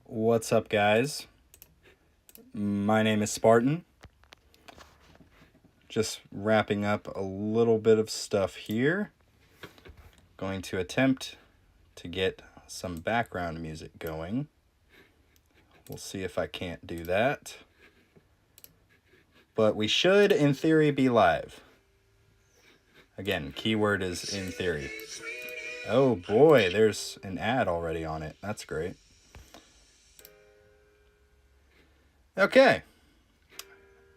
What's up, guys? My name is Spartan. Just wrapping up a little bit of stuff here. Going to attempt to get some background music going. We'll see if I can't do that. But we should, in theory, be live. Again, keyword is in theory. Oh boy, there's an ad already on it. That's great. Okay.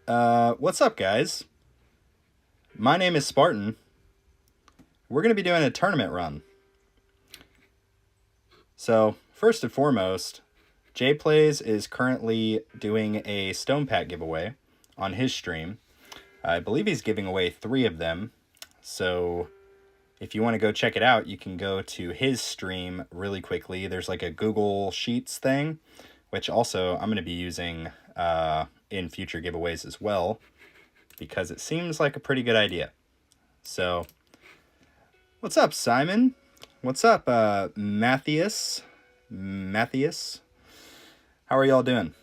What's up, guys? My name is Spartan. We're going to be doing a tournament run. So, first and foremost, Jay Plays is currently doing a Stone Pack giveaway on his stream. I believe he's giving away 3 of them. So, if you want to go check it out, you can go to his stream really quickly. There's like a Google Sheets thing, which also I'm going to be using in future giveaways as well, because it seems like a pretty good idea. So, what's up, Simon? What's up, Matthias? How are y'all doing?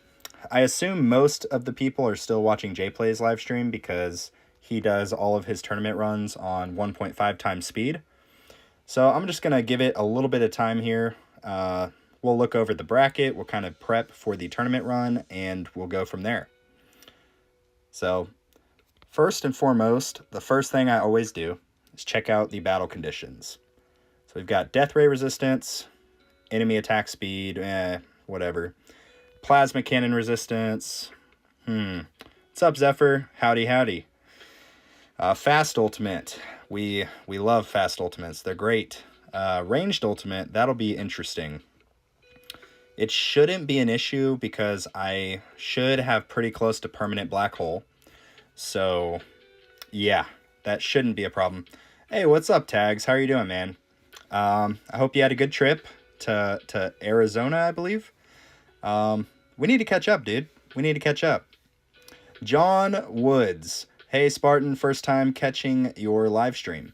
I assume most of the people are still watching Jay Play's live stream because he does all of his tournament runs on 1.5 times speed. So I'm just going to give it a little bit of time here. We'll look over the bracket. We'll kind of prep for the tournament run, and we'll go from there. So first and foremost, the first thing I always do is check out the battle conditions. So we've got death ray resistance, enemy attack speed, whatever. Plasma cannon resistance. What's up, Zephyr? Howdy, howdy. Fast ultimate. We love fast ultimates. They're great. Ranged ultimate, that'll be interesting. It shouldn't be an issue because I should have pretty close to permanent black hole. So, yeah, that shouldn't be a problem. Hey, what's up, Tags? How are you doing, man? I hope you had a good trip to Arizona, I believe. We need to catch up, dude. We need to catch up. John Woods. Hey, Spartan, first time catching your live stream.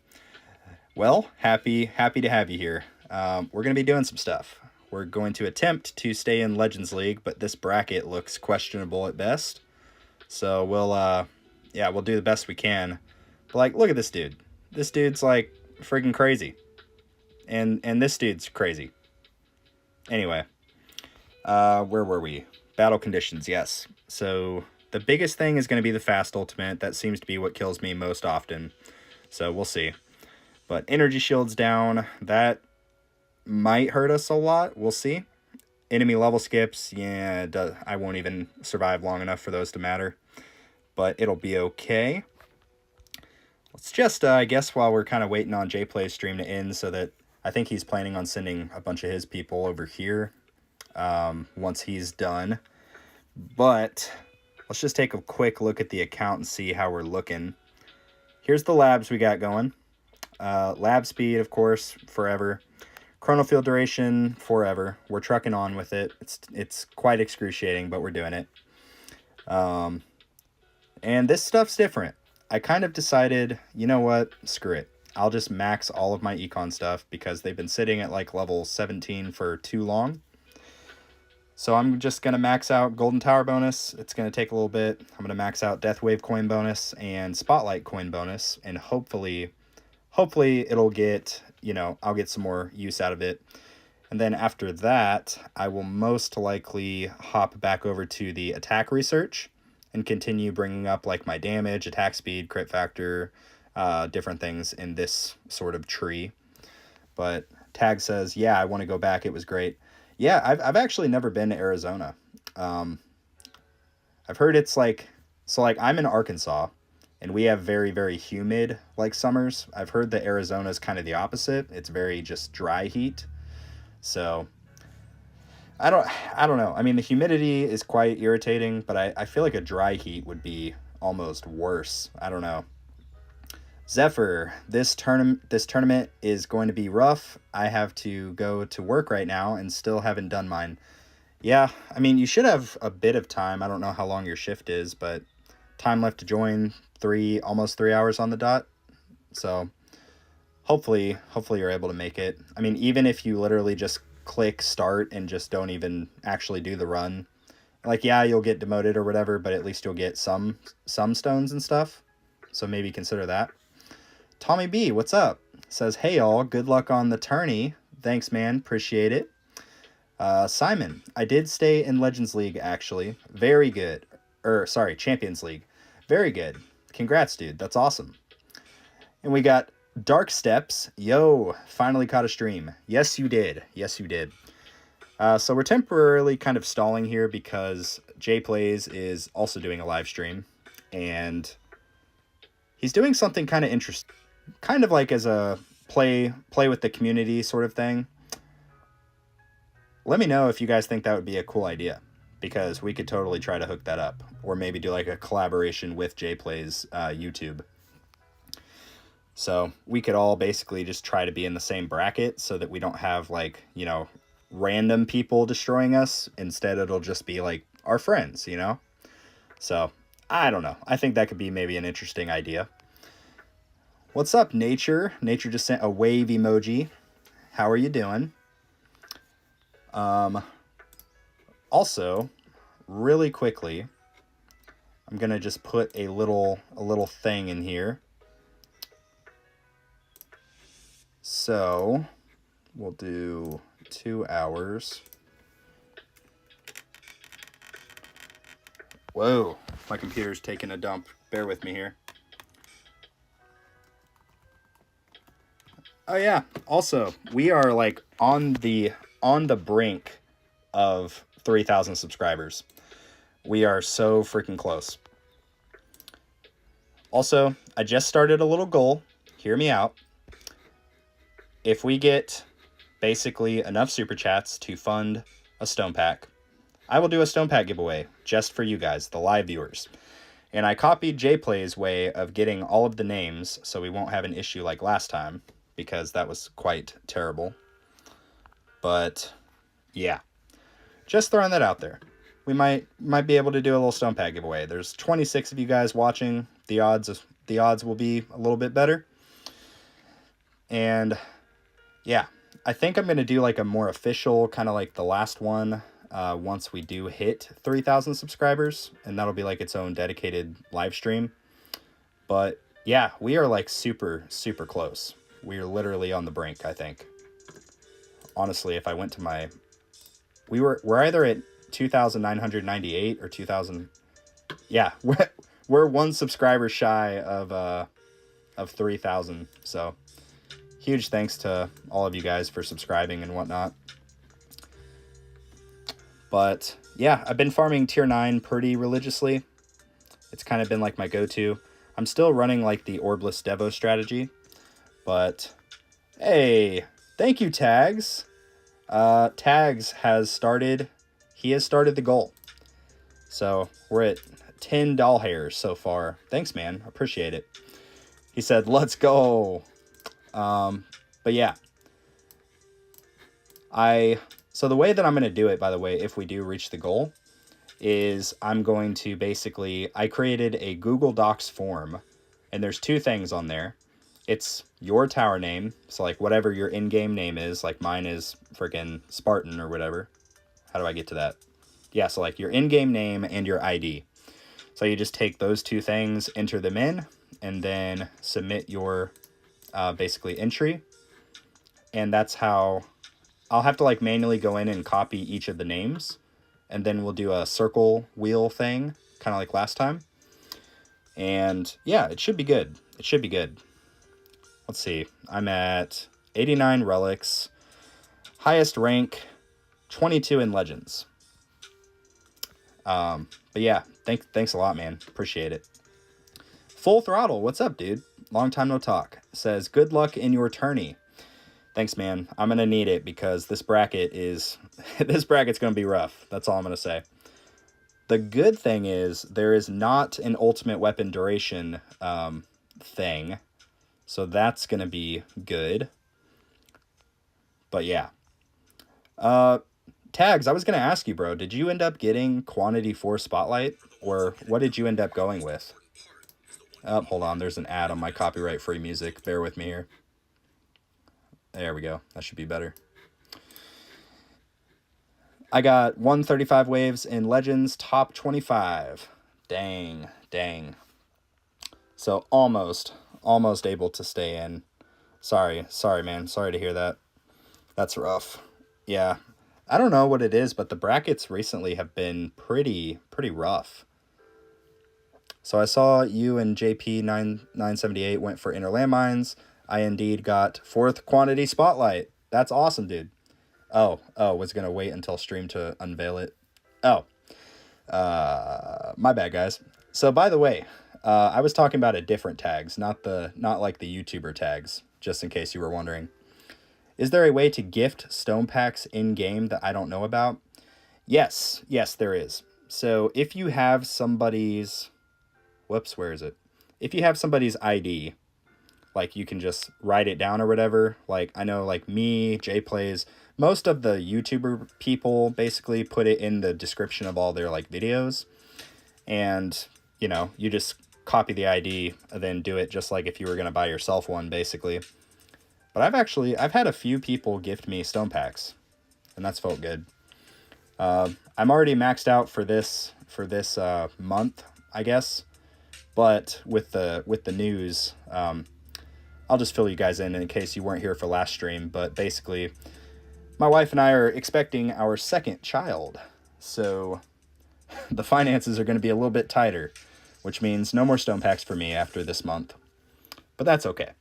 Well, happy to have you here. We're going to be doing some stuff. We're going to attempt to stay in Legends League, but this bracket looks questionable at best. So we'll do the best we can. But like, look at this dude. This dude's like freaking crazy. And this dude's crazy. Anyway, where were we? Battle conditions, yes. So the biggest thing is going to be the fast ultimate. That seems to be what kills me most often. So we'll see. But energy shield's down. That might hurt us a lot. We'll see. Enemy level skips, yeah, I won't even survive long enough for those to matter. But it'll be okay. Let's just, I guess, while we're kind of waiting on Jay Play's stream to end, so that I think he's planning on sending a bunch of his people over here once he's done. But let's just take a quick look at the account and see how we're looking. Here's the labs we got going. Lab speed, of course, forever. Chrono field duration, forever. We're trucking on with it. It's quite excruciating, but we're doing it. And this stuff's different. I kind of decided, you know what? Screw it. I'll just max all of my econ stuff because they've been sitting at like level 17 for too long. So I'm just going to max out Golden Tower bonus. It's going to take a little bit. I'm going to max out Death Wave coin bonus and Spotlight coin bonus. And hopefully it'll get, I'll get some more use out of it. And then after that, I will most likely hop back over to the attack research and continue bringing up like my damage, attack speed, crit factor, different things in this sort of tree. But Tag says, yeah, I want to go back. It was great. Yeah, I've actually never been to Arizona. I've heard it's like, so like I'm in Arkansas and we have very, very humid like summers. I've heard that Arizona is kind of the opposite. It's very just dry heat. So I don't know. I mean, the humidity is quite irritating, but I feel like a dry heat would be almost worse. I don't know. Zephyr, this tournament is going to be rough. I have to go to work right now and still haven't done mine. Yeah, I mean, you should have a bit of time. I don't know how long your shift is, but time left to join, almost 3 hours on the dot. So hopefully you're able to make it. I mean, even if you literally just click start and just don't even actually do the run. Like, yeah, you'll get demoted or whatever, but at least you'll get some stones and stuff. So maybe consider that. Tommy B, what's up? Says, hey, all, good luck on the tourney. Thanks, man. Appreciate it. Simon, I did stay in Legends League, actually. Very good. Sorry, Champions League. Very good. Congrats, dude. That's awesome. And we got Dark Steps. Yo, finally caught a stream. Yes, you did. Yes, you did. So we're temporarily kind of stalling here because Jay Plays is also doing a live stream. And he's doing something kind of interesting. Kind of like as a play with the community sort of thing. Let me know if you guys think that would be a cool idea, because we could totally try to hook that up, or maybe do like a collaboration with Jay Plays YouTube. So we could all basically just try to be in the same bracket so that we don't have like, you know, random people destroying us. Instead, it'll just be like our friends, you know? So I don't know. I think that could be maybe an interesting idea. What's up, Nature? Nature just sent a wave emoji. How are you doing? Also, really quickly, I'm gonna just put a little thing in here. So we'll do 2 hours. Whoa, my computer's taking a dump. Bear with me here. Oh yeah, also, we are like on the brink of 3,000 subscribers. We are so freaking close. Also, I just started a little goal. Hear me out. If we get basically enough super chats to fund a stone pack, I will do a stone pack giveaway just for you guys, the live viewers. And I copied JPlay's way of getting all of the names so we won't have an issue like last time, because that was quite terrible. But yeah, just throwing that out there. We might be able to do a little stone pack giveaway. There's 26 of you guys watching. The odds will be a little bit better. And yeah, I think I'm going to do like a more official, kind of like the last one, once we do hit 3,000 subscribers, and that'll be like its own dedicated live stream. But yeah, we are like super close. We are literally on the brink, I think. Honestly, if I went to my, we're either at 2,998 or 2,000. Yeah, we're one subscriber shy of 3,000. So huge thanks to all of you guys for subscribing and whatnot. But yeah, I've been farming tier 9 pretty religiously. It's kind of been like my go-to. I'm still running like the Orbless Devo strategy, but hey, thank you, Tags. Tags has started, he has started the goal. So we're at 10 doll hairs so far. Thanks, man. Appreciate it. He said, let's go. But yeah, so the way that I'm going to do it, by the way, if we do reach the goal, is I'm going to basically, I created a Google Docs form, and there's 2 things on there. It's your tower name, so like whatever your in-game name is, like mine is freaking Spartan or whatever. How do I get to that? Yeah, so like your in-game name and your ID. So you just take those 2 things, enter them in, and then submit your basically entry. And that's how I'll have to like manually go in and copy each of the names, and then we'll do a circle wheel thing, kind of like last time. And yeah, it should be good. It should be good. Let's see. I'm at 89 relics, highest rank, 22 in Legends. But yeah, thanks a lot, man. Appreciate it. Full Throttle, what's up, dude? Long time no talk. Says, good luck in your tourney. Thanks, man. I'm going to need it because this bracket is... this bracket's going to be rough. That's all I'm going to say. The good thing is there is not an ultimate weapon duration thing. So that's going to be good. But yeah. Tags, I was going to ask you, bro. Did you end up getting Quantity 4 Spotlight? Or what did you end up going with? Oh, hold on. There's an ad on my copyright-free music. Bear with me here. There we go. That should be better. I got 135 waves in Legends top 25. Dang, dang. So almost able to stay in. Sorry, man. Sorry to hear that. That's rough. Yeah. I don't know what it is, but the brackets recently have been pretty rough. So I saw you and JP978 went for inner landmines. I indeed got 4th quantity spotlight. That's awesome, dude. Oh, was going to wait until stream to unveil it. Oh, my bad, guys. So by the way, I was talking about a different tags, not like the YouTuber tags, just in case you were wondering. Is there a way to gift stone packs in game that I don't know about? Yes, there is. So if you have somebody's, where is it? If you have somebody's ID, like you can just write it down or whatever. Like I know like me, JPlays, most of the YouTuber people basically put it in the description of all their like videos. And, you know, you just copy the ID and then do it just like if you were going to buy yourself one basically. But I've had a few people gift me stone packs, and that's felt good. I'm already maxed out for this month, I guess. But with the news, I'll just fill you guys in case you weren't here for last stream. But basically, my wife and I are expecting our 2nd child, so the finances are going to be a little bit tighter, which means no more stone packs for me after this month. But that's okay.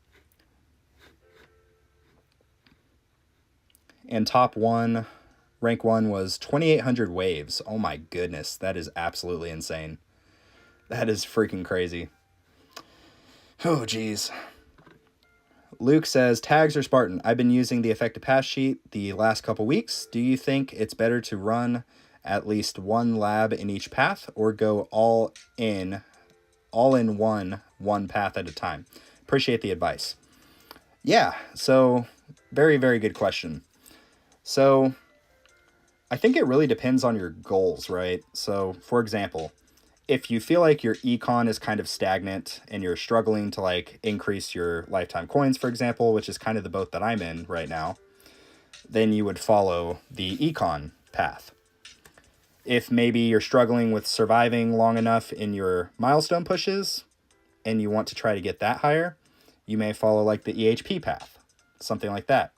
And rank 1 was 2,800 waves. Oh my goodness, that is absolutely insane. That is freaking crazy. Oh, geez. Luke says, tags or Spartan? I've been using the effective pass sheet the last couple weeks. Do you think it's better to run at least one lab in each path or go all in one path at a time? Appreciate the advice. Yeah, so very, very good question. So I think it really depends on your goals, right? So for example, if you feel like your econ is kind of stagnant and you're struggling to like increase your lifetime coins, for example, which is kind of the boat that I'm in right now, then you would follow the econ path. If maybe you're struggling with surviving long enough in your milestone pushes and you want to try to get that higher, you may follow like the EHP path, something like that.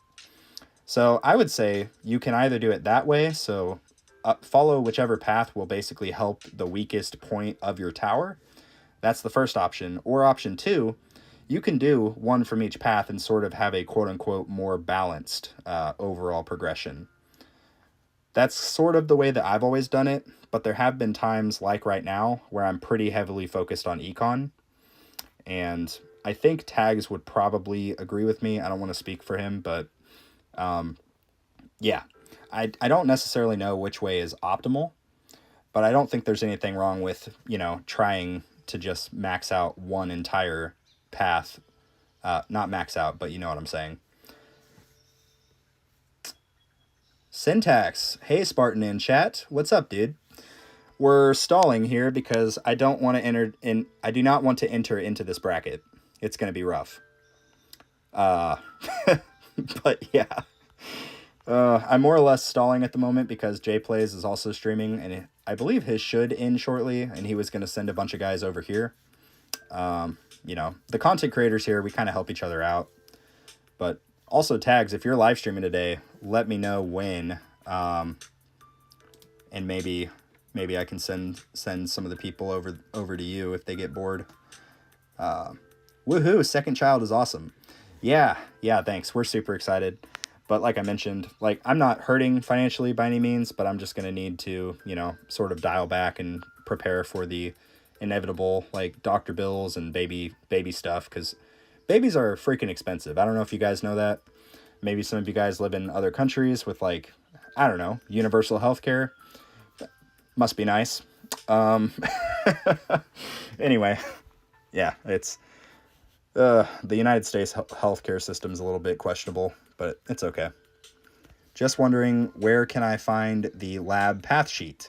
So I would say you can either do it that way, so follow whichever path will basically help the weakest point of your tower. That's the first option. Or option 2, you can do one from each path and sort of have a quote-unquote more balanced overall progression. That's sort of the way that I've always done it, but there have been times like right now where I'm pretty heavily focused on econ. And I think Tags would probably agree with me. I don't want to speak for him, but yeah, I don't necessarily know which way is optimal, but I don't think there's anything wrong with, you know, trying to just max out one entire path. Not max out, but you know what I'm saying. Syntax. Hey, Spartan in chat. What's up, dude? We're stalling here because I do not want to enter into this bracket. It's going to be rough. But yeah, I'm more or less stalling at the moment because JPlays is also streaming, and I believe his should end shortly, and he was going to send a bunch of guys over here. You know, the content creators here, we kind of help each other out. But also Tags, if you're live streaming today, let me know when, and maybe I can send some of the people over to you if they get bored. Woohoo, 2nd child is awesome. Yeah, thanks. We're super excited. But like I mentioned, like I'm not hurting financially by any means, but I'm just going to need to, you know, sort of dial back and prepare for the inevitable like doctor bills and baby stuff, because babies are freaking expensive. I don't know if you guys know that. Maybe some of you guys live in other countries with like, I don't know, universal healthcare. Must be nice. Anyway, yeah, it's the United States healthcare system is a little bit questionable, but it's okay. Just wondering, where can I find the lab path sheet?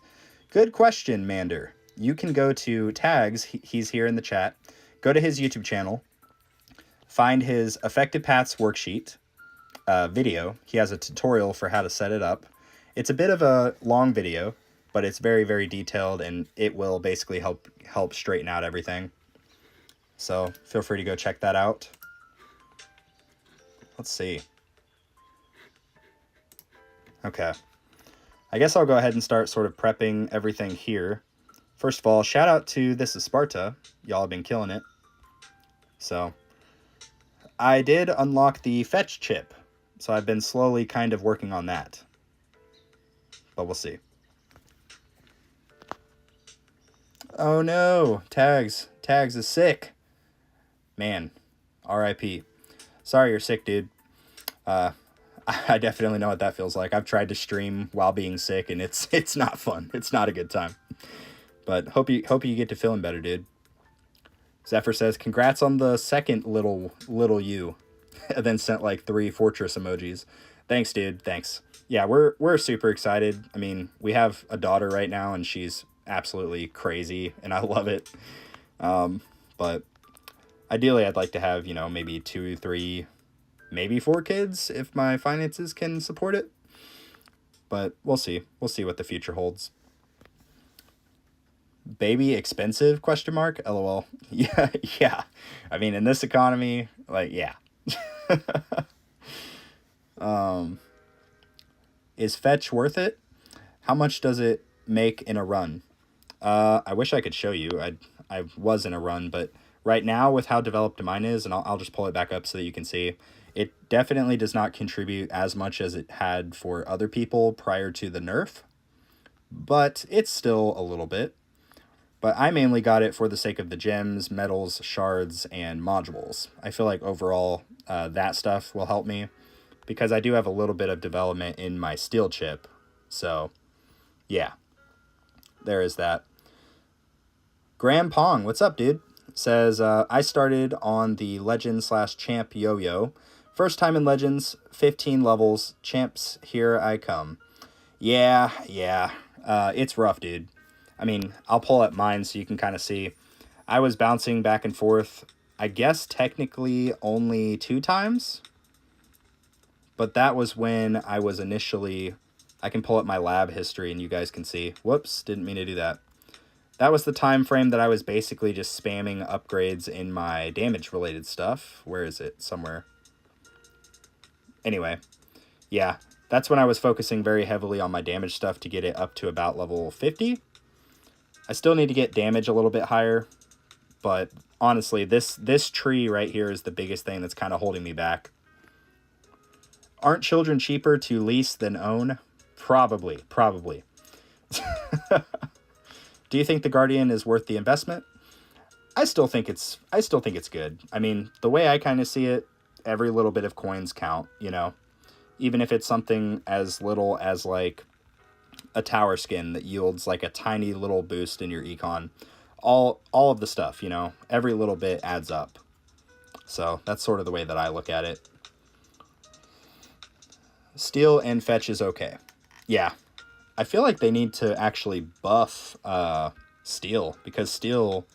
Good question, Mander. You can go to Tags. He's here in the chat. Go to his YouTube channel. Find his effective paths worksheet video. He has a tutorial for how to set it up. It's a bit of a long video, but it's very, very detailed, and it will basically help straighten out everything. So feel free to go check that out. Let's see. Okay. I guess I'll go ahead and start sort of prepping everything here. First of all, shout out to This is Sparta. Y'all have been killing it. So, I did unlock the fetch chip. So I've been slowly kind of working on that. But we'll see. Oh no, Tags is sick. Man, RIP. Sorry you're sick, dude. I definitely know what that feels like. I've tried to stream while being sick, and it's not fun. It's not a good time. But hope you get to feeling better, dude. Zephyr says, "Congrats on the second little you," and then sent like 3 fortress emojis. Thanks, dude. Thanks. Yeah, we're super excited. I mean, we have a daughter right now, and she's absolutely crazy, and I love it. But ideally, I'd like to have, you know, maybe 2, 3, maybe 4 kids if my finances can support it. But we'll see. We'll see what the future holds. Baby expensive? Question mark. LOL. Yeah, yeah. I mean, in this economy, like, yeah. Is fetch worth it? How much does it make in a run? I wish I could show you. I was in a run, but right now with how developed mine is, and I'll just pull it back up so that you can see, it definitely does not contribute as much as it had for other people prior to the nerf, but it's still a little bit. But I mainly got it for the sake of the gems, metals, shards, and modules. I feel like overall that stuff will help me because I do have a little bit of development in my steel chip. So, yeah, there is that. Graham Pong, what's up, dude? Says, I started on the Legend/Champ yo-yo. First time in Legends, 15 levels. Champs, here I come. Yeah. It's rough, dude. I mean, I'll pull up mine so you can kind of see. I was bouncing back and forth, I guess technically only 2 times. But that was when I was initially... I can pull up my lab history and you guys can see. Whoops, didn't mean to do that. That was the time frame that I was basically just spamming upgrades in my damage-related stuff. Where is it? Somewhere. Anyway, yeah, that's when I was focusing very heavily on my damage stuff to get it up to about level 50. I still need to get damage a little bit higher, but honestly, this tree right here is the biggest thing that's kind of holding me back. Aren't children cheaper to lease than own? Probably. Do you think the Guardian is worth the investment? I still think it's good. I mean, the way I kind of see it, every little bit of coins count, you know? Even if it's something as little as like a tower skin that yields like a tiny little boost in your econ. All of the stuff, you know, every little bit adds up. So that's sort of the way that I look at it. Steel and fetch is okay. Yeah. I feel like they need to actually buff steel, because steel...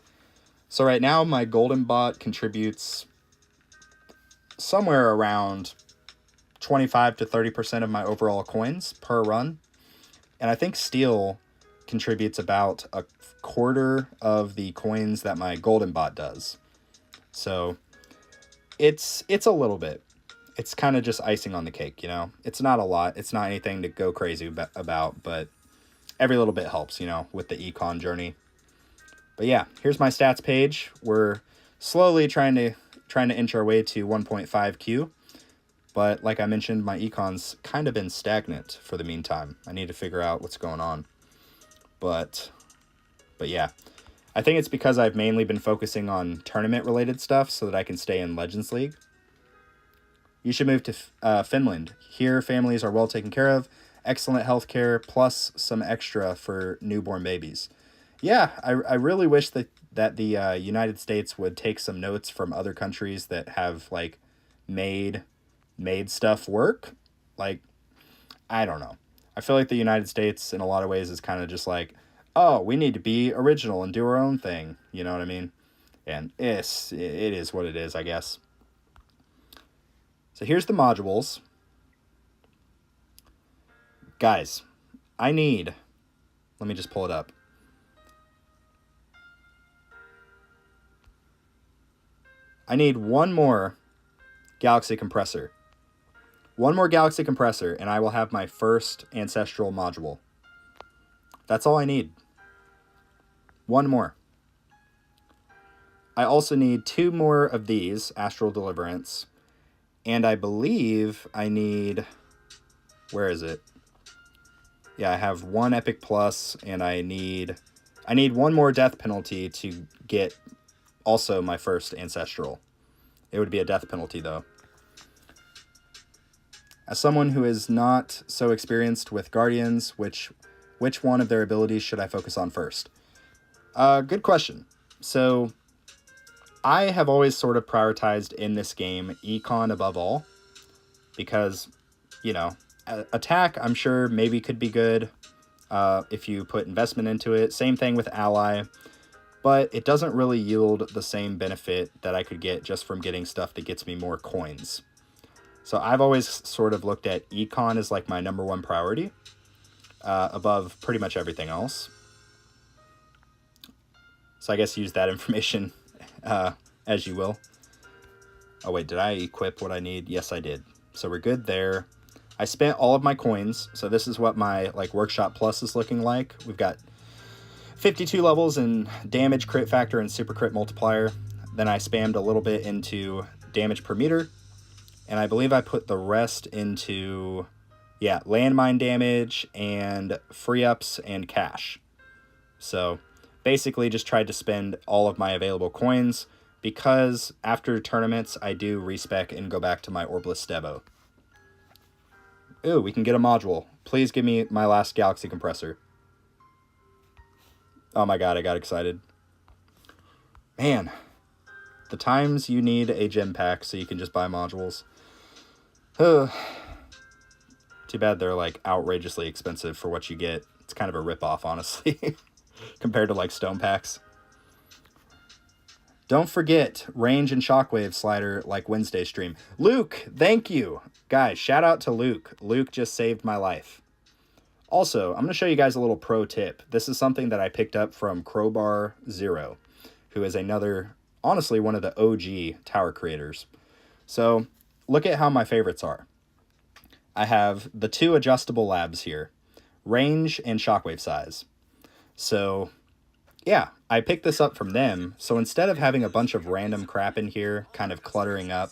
So right now my golden bot contributes somewhere around 25 to 30% of my overall coins per run. And I think steel contributes about a quarter of the coins that my golden bot does. So it's a little bit. It's kind of just icing on the cake, you know? It's not a lot. It's not anything to go crazy about, but every little bit helps, you know, with the econ journey. But yeah, here's my stats page. We're slowly trying to inch our way to 1.5Q. But like I mentioned, my econ's kind of been stagnant for the meantime. I need to figure out what's going on. But yeah, I think it's because I've mainly been focusing on tournament-related stuff so that I can stay in Legends League. You should move to Finland. Here, families are well taken care of, excellent healthcare, plus some extra for newborn babies. Yeah, I really wish that the United States would take some notes from other countries that have like made stuff work. Like, I don't know. I feel like the United States in a lot of ways is kind of just like, oh, we need to be original and do our own thing. You know what I mean? And it is what it is, I guess. So here's the modules. Guys, I need, let me just pull it up. I need one more Galaxy Compressor. One more Galaxy Compressor, and I will have my first Ancestral module. That's all I need. One more. I also need 2 more of these, Astral Deliverance. And I believe I need... Where is it? Yeah, I have 1 Epic Plus, and I need 1 more Death Penalty to get also my first Ancestral. It would be a Death Penalty, though. As someone who is not so experienced with Guardians, which one of their abilities should I focus on first? Good question. So, I have always sort of prioritized in this game Econ above all. Because, you know, attack, I'm sure, maybe could be good if you put investment into it. Same thing with Ally. But it doesn't really yield the same benefit that I could get just from getting stuff that gets me more coins. So I've always sort of looked at Econ as like my #1 priority above pretty much everything else. So I guess use that information as you will. Oh wait, did I equip what I need? Yes, I did. So we're good there. I spent all of my coins. So this is what my like Workshop Plus is looking like. We've got 52 levels in damage, crit factor, and super crit multiplier. Then I spammed a little bit into damage per meter. And I believe I put the rest into, yeah, landmine damage and free ups and cash. So basically just tried to spend all of my available coins because after tournaments I do respec and go back to my Orbless Devo. Ooh, we can get a module. Please give me my last Galaxy Compressor. Oh my god, I got excited. Man, the times you need a gem pack so you can just buy modules. Too bad they're like outrageously expensive for what you get. It's kind of a ripoff, honestly, compared to like stone packs. Don't forget range and shockwave slider like Wednesday stream. Luke, thank you. Guys, shout out to Luke. Luke just saved my life. Also, I'm going to show you guys a little pro tip. This is something that I picked up from Crowbar Zero, who is another, honestly, one of the OG tower creators. So, look at how my favorites are. I have the 2 adjustable labs here, range and shockwave size. So, yeah, I picked this up from them. So instead of having a bunch of random crap in here, kind of cluttering up...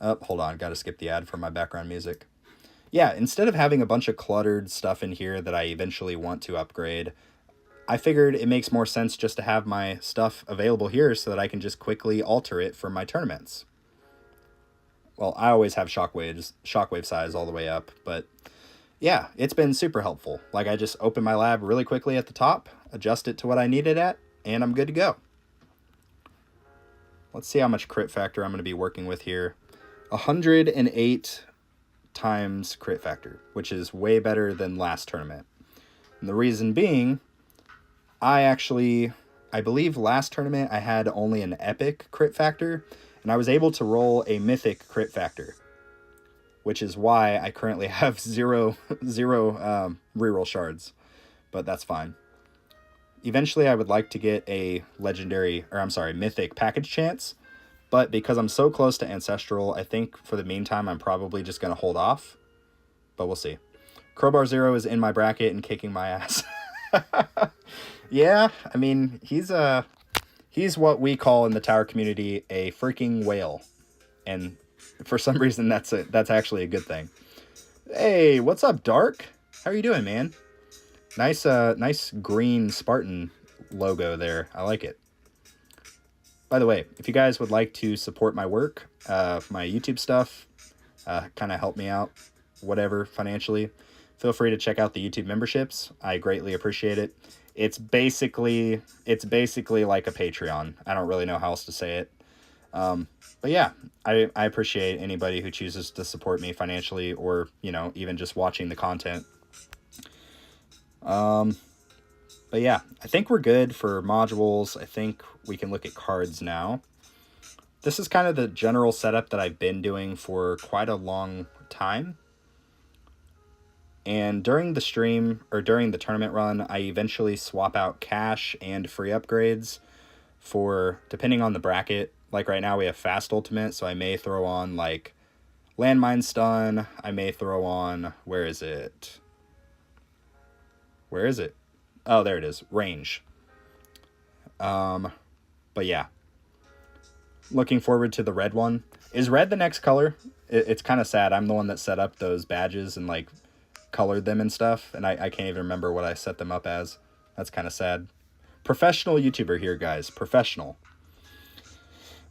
Oh, hold on, gotta skip the ad for my background music. Yeah, instead of having a bunch of cluttered stuff in here that I eventually want to upgrade, I figured it makes more sense just to have my stuff available here so that I can just quickly alter it for my tournaments. Well, I always have shockwave size all the way up, but yeah, it's been super helpful. Like, I just open my lab really quickly at the top, adjust it to what I need it at, and I'm good to go. Let's see how much crit factor I'm going to be working with here. 108 times crit factor, which is way better than last tournament. And the reason being, I believe last tournament I had only an epic crit factor, and I was able to roll a mythic crit factor, which is why I currently have zero reroll shards, but that's fine. Eventually I would like to get a mythic package chance, but because I'm so close to Ancestral, I think for the meantime I'm probably just going to hold off, but we'll see. Crowbar Zero is in my bracket and kicking my ass. Yeah, I mean, he's what we call in the tower community a freaking whale, and for some reason that's actually a good thing. Hey, what's up, Dark? How are you doing, man? Nice green Spartan logo there. I like it. By the way, if you guys would like to support my work, my YouTube stuff, kind of help me out, whatever, financially, feel free to check out the YouTube memberships. I greatly appreciate it. It's basically like a Patreon. I don't really know how else to say it. But yeah, I appreciate anybody who chooses to support me financially or, you know, even just watching the content. But yeah, I think we're good for modules. I think we can look at cards now. This is kind of the general setup that I've been doing for quite a long time. And during the stream, or during the tournament run, I eventually swap out cash and free upgrades for, depending on the bracket. Like right now we have fast ultimate, so I may throw on like landmine stun. I may throw on, where is it? Where is it? Oh, there it is, range. But yeah, looking forward to the red one. Is red the next color? It's kind of sad. I'm the one that set up those badges and like colored them and stuff, and I can't even remember what I set them up as. That's kind of sad. Professional YouTuber here, guys. Professional.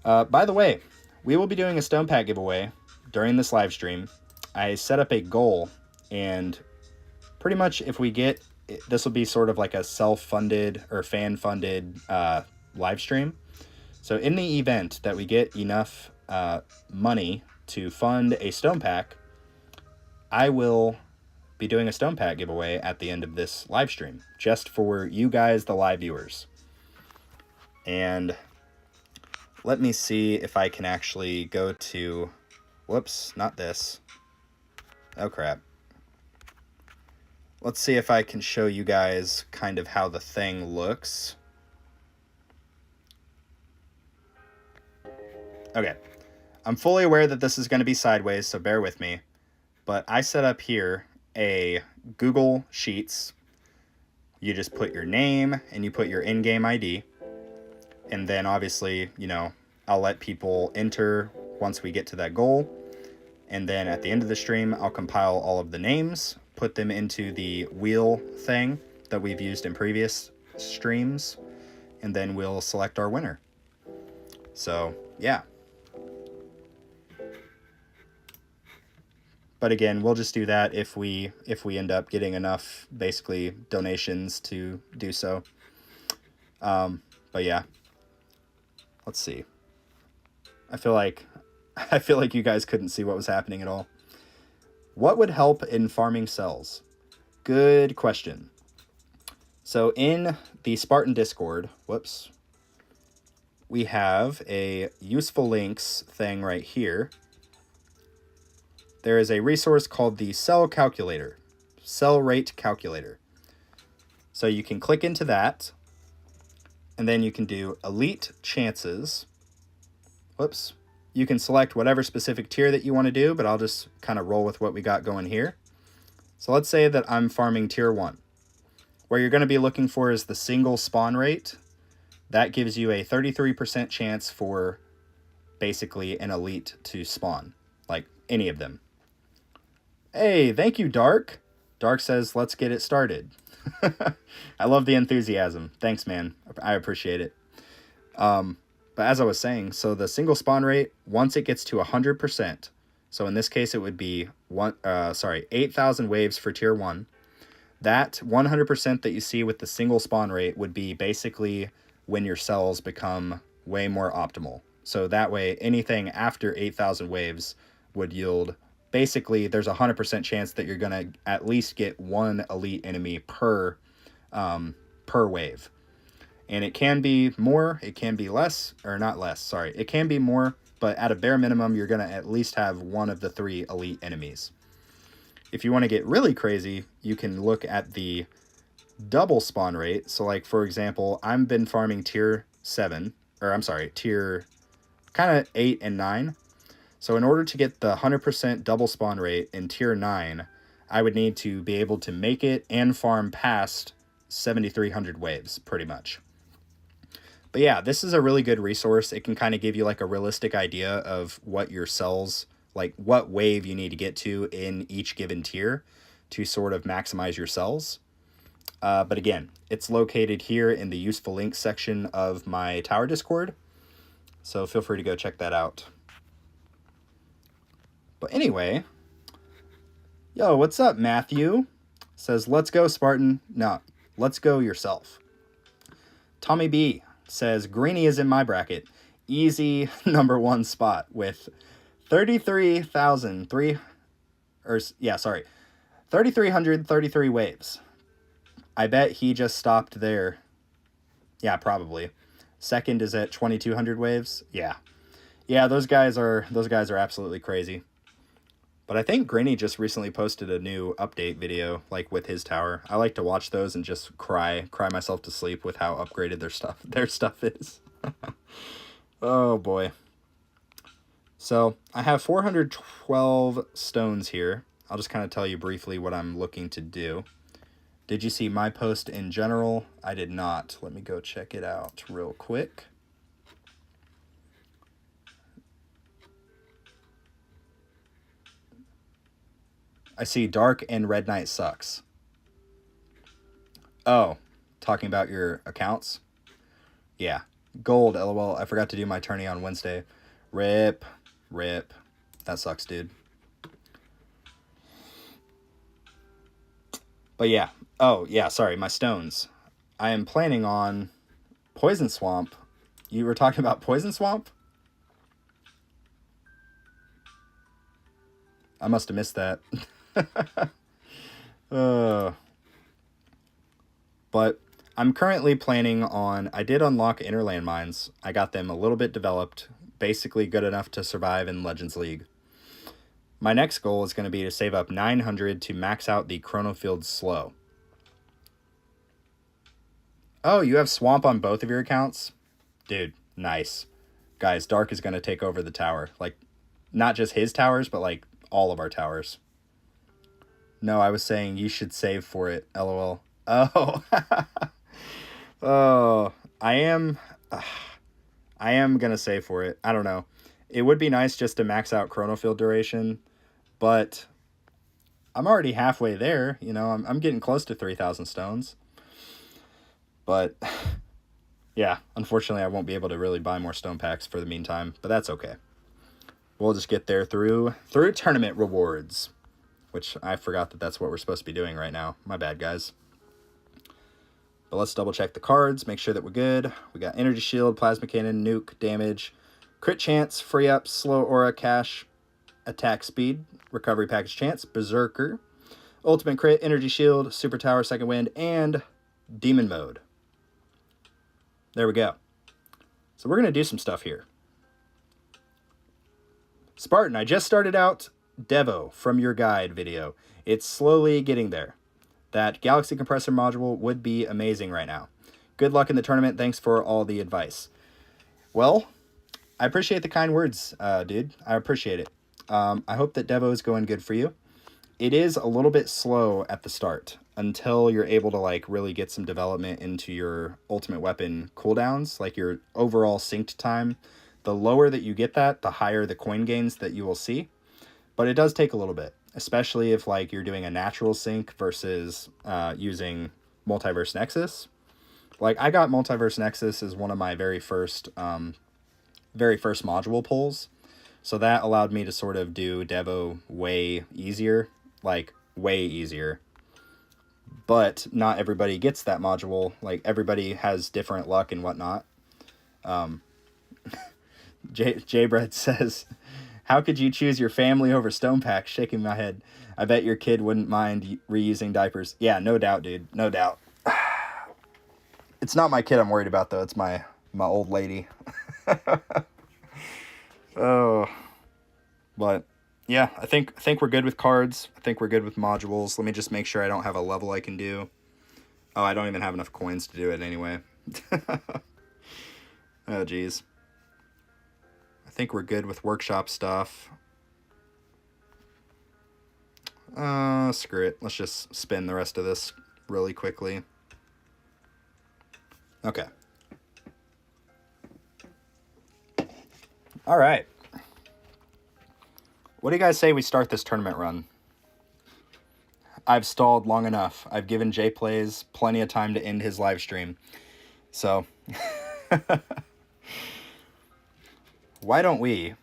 By the way, we will be doing a stone pack giveaway during this live stream. I set up a goal, and pretty much if we get, this will be sort of like a self-funded or fan-funded live stream. So in the event that we get enough money to fund a stone pack, I will be doing a stone pack giveaway at the end of this live stream, just for you guys, the live viewers. And let me see if I can actually go to, whoops, not this. Oh crap. Let's see if I can show you guys kind of how the thing looks. Okay, I'm fully aware that this is going to be sideways, so bear with me. But I set up here a Google Sheets. You just put your name and you put your in-game ID. And then obviously, you know, I'll let people enter once we get to that goal. And then at the end of the stream, I'll compile all of the names, put them into the wheel thing that we've used in previous streams, and then we'll select our winner. So, yeah. But again, we'll just do that if we end up getting enough, basically, donations to do so. But yeah, let's see. I feel like you guys couldn't see what was happening at all. What would help in farming cells? Good question. So in the Spartan Discord, whoops, we have a useful links thing right here. There is a resource called the cell calculator, cell rate calculator. So you can click into that, and then you can do elite chances. Whoops. You can select whatever specific tier that you want to do, but I'll just kind of roll with what we got going here. So let's say that I'm farming tier 1. Where you're going to be looking for is the single spawn rate. That gives you a 33% chance for basically an elite to spawn, like any of them. Hey, thank you, Dark. Dark says, let's get it started. I love the enthusiasm. Thanks, man. I appreciate it. But as I was saying, so the single spawn rate, once it gets to 100%, so in this case it would be 8,000 waves for tier 1. That 100% that you see with the single spawn rate would be basically when your cells become way more optimal. So that way, anything after 8,000 waves would yield, basically, there's a 100% chance that you're going to at least get one elite enemy per wave. And it can be more, it can be less, or not less, sorry. It can be more, but at a bare minimum, you're going to at least have one of the 3 elite enemies. If you want to get really crazy, you can look at the double spawn rate. So like, for example, I've been farming tier 7, or I'm sorry, tier kind of 8 and 9. So in order to get the 100% double spawn rate in tier 9, I would need to be able to make it and farm past 7,300 waves, pretty much. But yeah, this is a really good resource. It can kind of give you like a realistic idea of what your cells, like what wave you need to get to in each given tier to sort of maximize your cells. But again, it's located here in the useful links section of my Tower Discord. So feel free to go check that out. But anyway, yo, what's up, Matthew? Says, let's go, Spartan. No, let's go yourself. Tommy B says, Greeny is in my bracket. Easy number 1 spot with 3,333 waves. I bet he just stopped there. Yeah, probably. Second is at 2,200 waves. Yeah. Yeah, those guys are absolutely crazy. But I think Granny just recently posted a new update video, like with his tower. I like to watch those and just cry myself to sleep with how upgraded their stuff is. Oh boy. So I have 412 stones here. I'll just kind of tell you briefly what I'm looking to do. Did you see my post in general? I did not. Let me go check it out real quick. I see Dark and Red Knight sucks. Oh, talking about your accounts? Yeah. Gold, lol. I forgot to do my tourney on Wednesday. Rip. That sucks, dude. But yeah. Oh, yeah, sorry, my stones. I am planning on Poison Swamp. You were talking about Poison Swamp? I must have missed that. But I'm currently planning on... I did unlock inner landmines. I got them a little bit developed. Basically good enough to survive in Legends League. My next goal is going to be to save up 900 to max out the Chronofield slow. Oh, you have Swamp on both of your accounts? Dude, nice. Guys, Dark is going to take over the tower. Like, not just his towers, but like all of our towers. No, I was saying you should save for it, lol. Oh. Oh, I am going to save for it. I don't know. It would be nice just to max out Chronofield duration, but I'm already halfway there. You know, I'm getting close to 3,000 stones. But yeah, unfortunately, I won't be able to really buy more stone packs for the meantime, but that's okay. We'll just get there through tournament rewards, which I forgot that that's what we're supposed to be doing right now. My bad, guys. But let's double check the cards, make sure that we're good. We got Energy Shield, Plasma Cannon, Nuke, Damage, Crit Chance, Free Up, Slow Aura, Cash, Attack Speed, Recovery Package Chance, Berserker, Ultimate Crit, Energy Shield, Super Tower, Second Wind, and Demon Mode. There we go. So we're going to do some stuff here. Spartan, I just started out Devo from your guide video. It's slowly getting there. That Galaxy Compressor module would be amazing right now. Good luck in the tournament. Thanks for all the advice. Well, I appreciate the kind words, dude. I appreciate it. I hope that Devo is going good for you. It is a little bit slow at the start until you're able to like really get some development into your ultimate weapon cooldowns, like your overall synced time. The lower that you get that, the higher the coin gains that you will see. But it does take a little bit, especially if like you're doing a natural sync versus using Multiverse Nexus. Like I got Multiverse Nexus as one of my very first module pulls. So that allowed me to sort of do Devo way easier, like way easier. But not everybody gets that module. Like everybody has different luck and whatnot. J-Bread says, how could you choose your family over Stone Pack? Shaking my head. I bet your kid wouldn't mind reusing diapers. Yeah, no doubt, dude. No doubt. It's not my kid I'm worried about, though. It's my old lady. Oh. But, yeah, I think we're good with cards. I think we're good with modules. Let me just make sure I don't have a level I can do. Oh, I don't even have enough coins to do it anyway. Oh, geez. I think we're good with workshop stuff. Screw it. Let's just spin the rest of this really quickly. Okay. All right. What do you guys say we start this tournament run? I've stalled long enough. I've given J Plays plenty of time to end his live stream. So, why don't we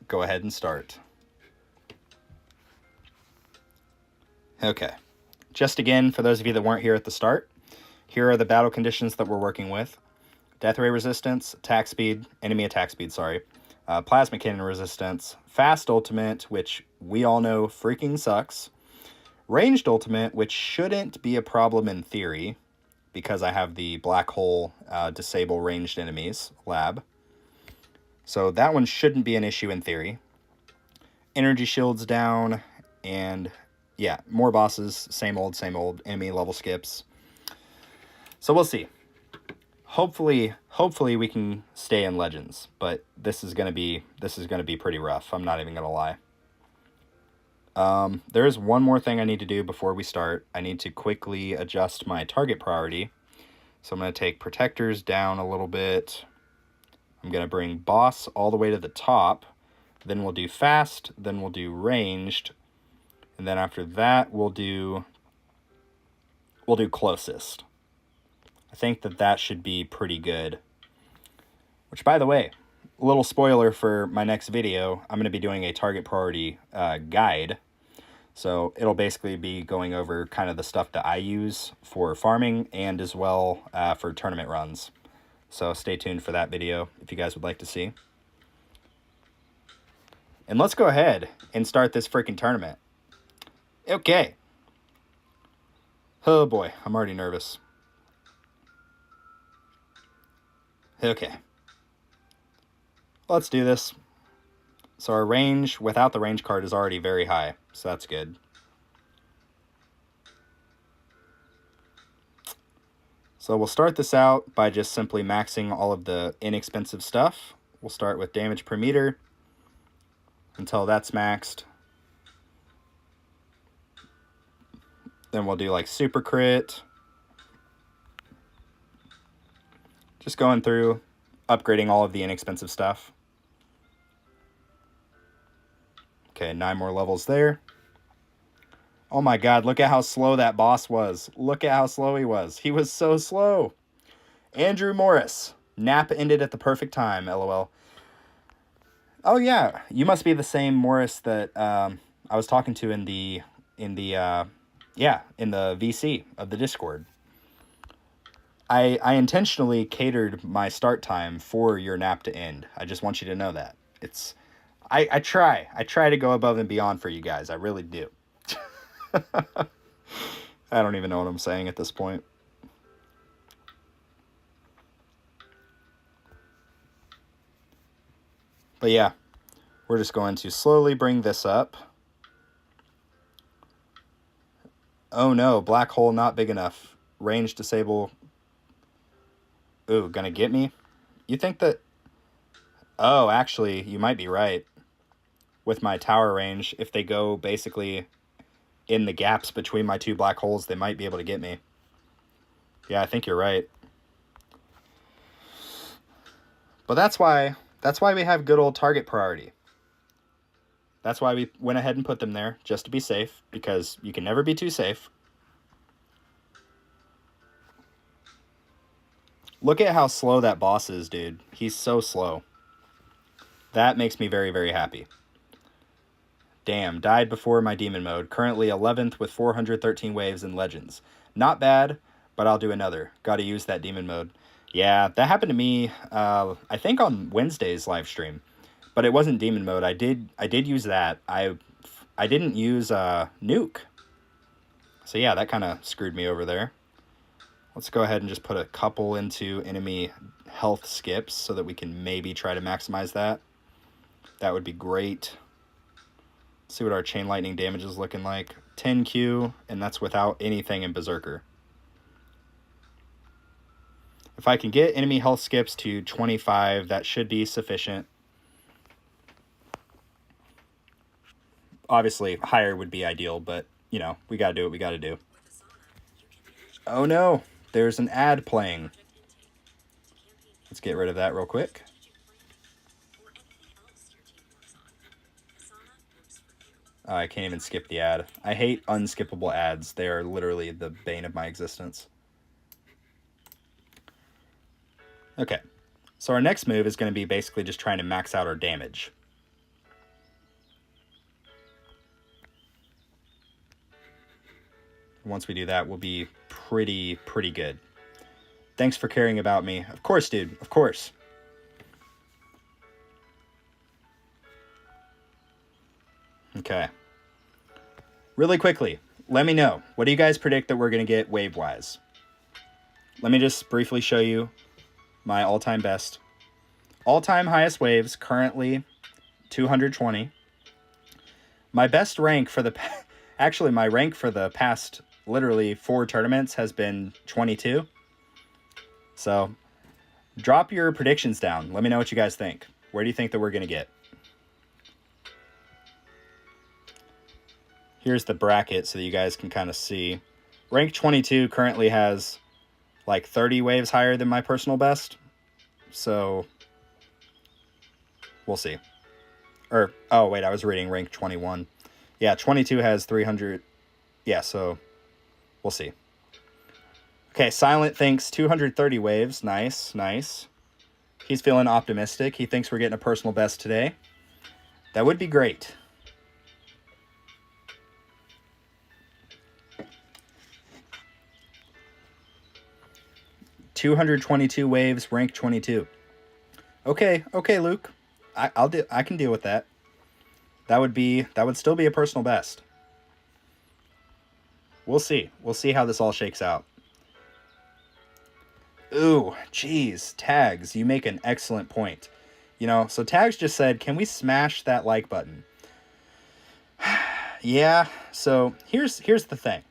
go ahead and start? Okay. Just again, for those of you that weren't here at the start, here are the battle conditions that we're working with. Death ray resistance, attack speed, enemy attack speed, sorry. Plasma cannon resistance, fast ultimate, which we all know freaking sucks. Ranged ultimate, which shouldn't be a problem in theory, because I have the black hole disable ranged enemies lab. So that one shouldn't be an issue in theory. energy shields down, and yeah, more bosses, same old, enemy level skips. So we'll see. Hopefully we can stay in Legends, but this is gonna be pretty rough. I'm not even gonna lie. There is one more thing I need to do before we start. I need to quickly adjust my target priority. So I'm going to take protectors down a little bit. I'm going to bring boss all the way to the top. Then we'll do fast. Then we'll do ranged. And then after that, we'll do closest. I think that should be pretty good. Which, by the way, a little spoiler for my next video, I'm going to be doing a target priority guide. So it'll basically be going over kind of the stuff that I use for farming and as well for tournament runs. So stay tuned for that video if you guys would like to see. And let's go ahead and start this freaking tournament. Okay. Oh boy, I'm already nervous. Okay. Let's do this. So our range without the range card is already very high, so that's good. So we'll start this out by just simply maxing all of the inexpensive stuff. We'll start with damage per meter until that's maxed. Then we'll do like super crit. Just going through, upgrading all of the inexpensive stuff. Okay, 9 more levels there. Oh my god, look at how slow that boss was. Look at how slow he was. He was so slow. Andrew Morris. Nap ended at the perfect time, LOL. Oh yeah, you must be the same Morris that I was talking to in the VC of the Discord. I intentionally catered my start time for your nap to end. I just want you to know that. I try to go above and beyond for you guys. I really do. I don't even know what I'm saying at this point. But yeah, we're just going to slowly bring this up. Oh no, black hole not big enough. Range disable. Ooh, gonna get me? You think that... Oh, actually, you might be right. With my tower range, if they go basically in the gaps between my two black holes, they might be able to get me. Yeah, I think you're right. But that's why we have good old target priority. That's why we went ahead and put them there, just to be safe, because you can never be too safe. Look at how slow that boss is, dude. He's so slow. That makes me very, very happy. Damn, died before my demon mode. Currently 11th with 413 waves in Legends. Not bad, but I'll do another. Gotta use that demon mode. Yeah, that happened to me, I think on Wednesday's live stream. But it wasn't demon mode. I did use that. I didn't use nuke. So yeah, that kind of screwed me over there. Let's go ahead and just put a couple into enemy health skips so that we can maybe try to maximize that. That would be great. See what our chain lightning damage is looking like. 10Q, and that's without anything in Berserker. If I can get enemy health skips to 25, that should be sufficient. Obviously, higher would be ideal, but, you know, we gotta do what we gotta do. Oh no, there's an ad playing. Let's get rid of that real quick. Oh, I can't even skip the ad. I hate unskippable ads. They are literally the bane of my existence. Okay, so our next move is going to be basically just trying to max out our damage. Once we do that, we'll be pretty good. Thanks for caring about me. Of course, dude. Of course. Okay. Really quickly, let me know. What do you guys predict that we're going to get wave-wise? Let me just briefly show you my all-time best. All-time highest waves, currently 220. My best rank for the... Actually, my rank for the past literally 4 tournaments has been 22. So, drop your predictions down. Let me know what you guys think. Where do you think that we're going to get? Here's the bracket so that you guys can kind of see. Rank 22 currently has like 30 waves higher than my personal best. So, we'll see. Or, oh wait, I was reading rank 21. Yeah, 22 has 300. Yeah, so we'll see. Okay, Silent thinks 230 waves. Nice, nice. He's feeling optimistic. He thinks we're getting a personal best today. That would be great. $222 waves, rank 22. Okay, Luke. I can deal with that. That would still be a personal best. We'll see. We'll see how this all shakes out. Ooh, geez, Tags, you make an excellent point. You know, so Tags just said, can we smash that like button? Yeah, so here's the thing.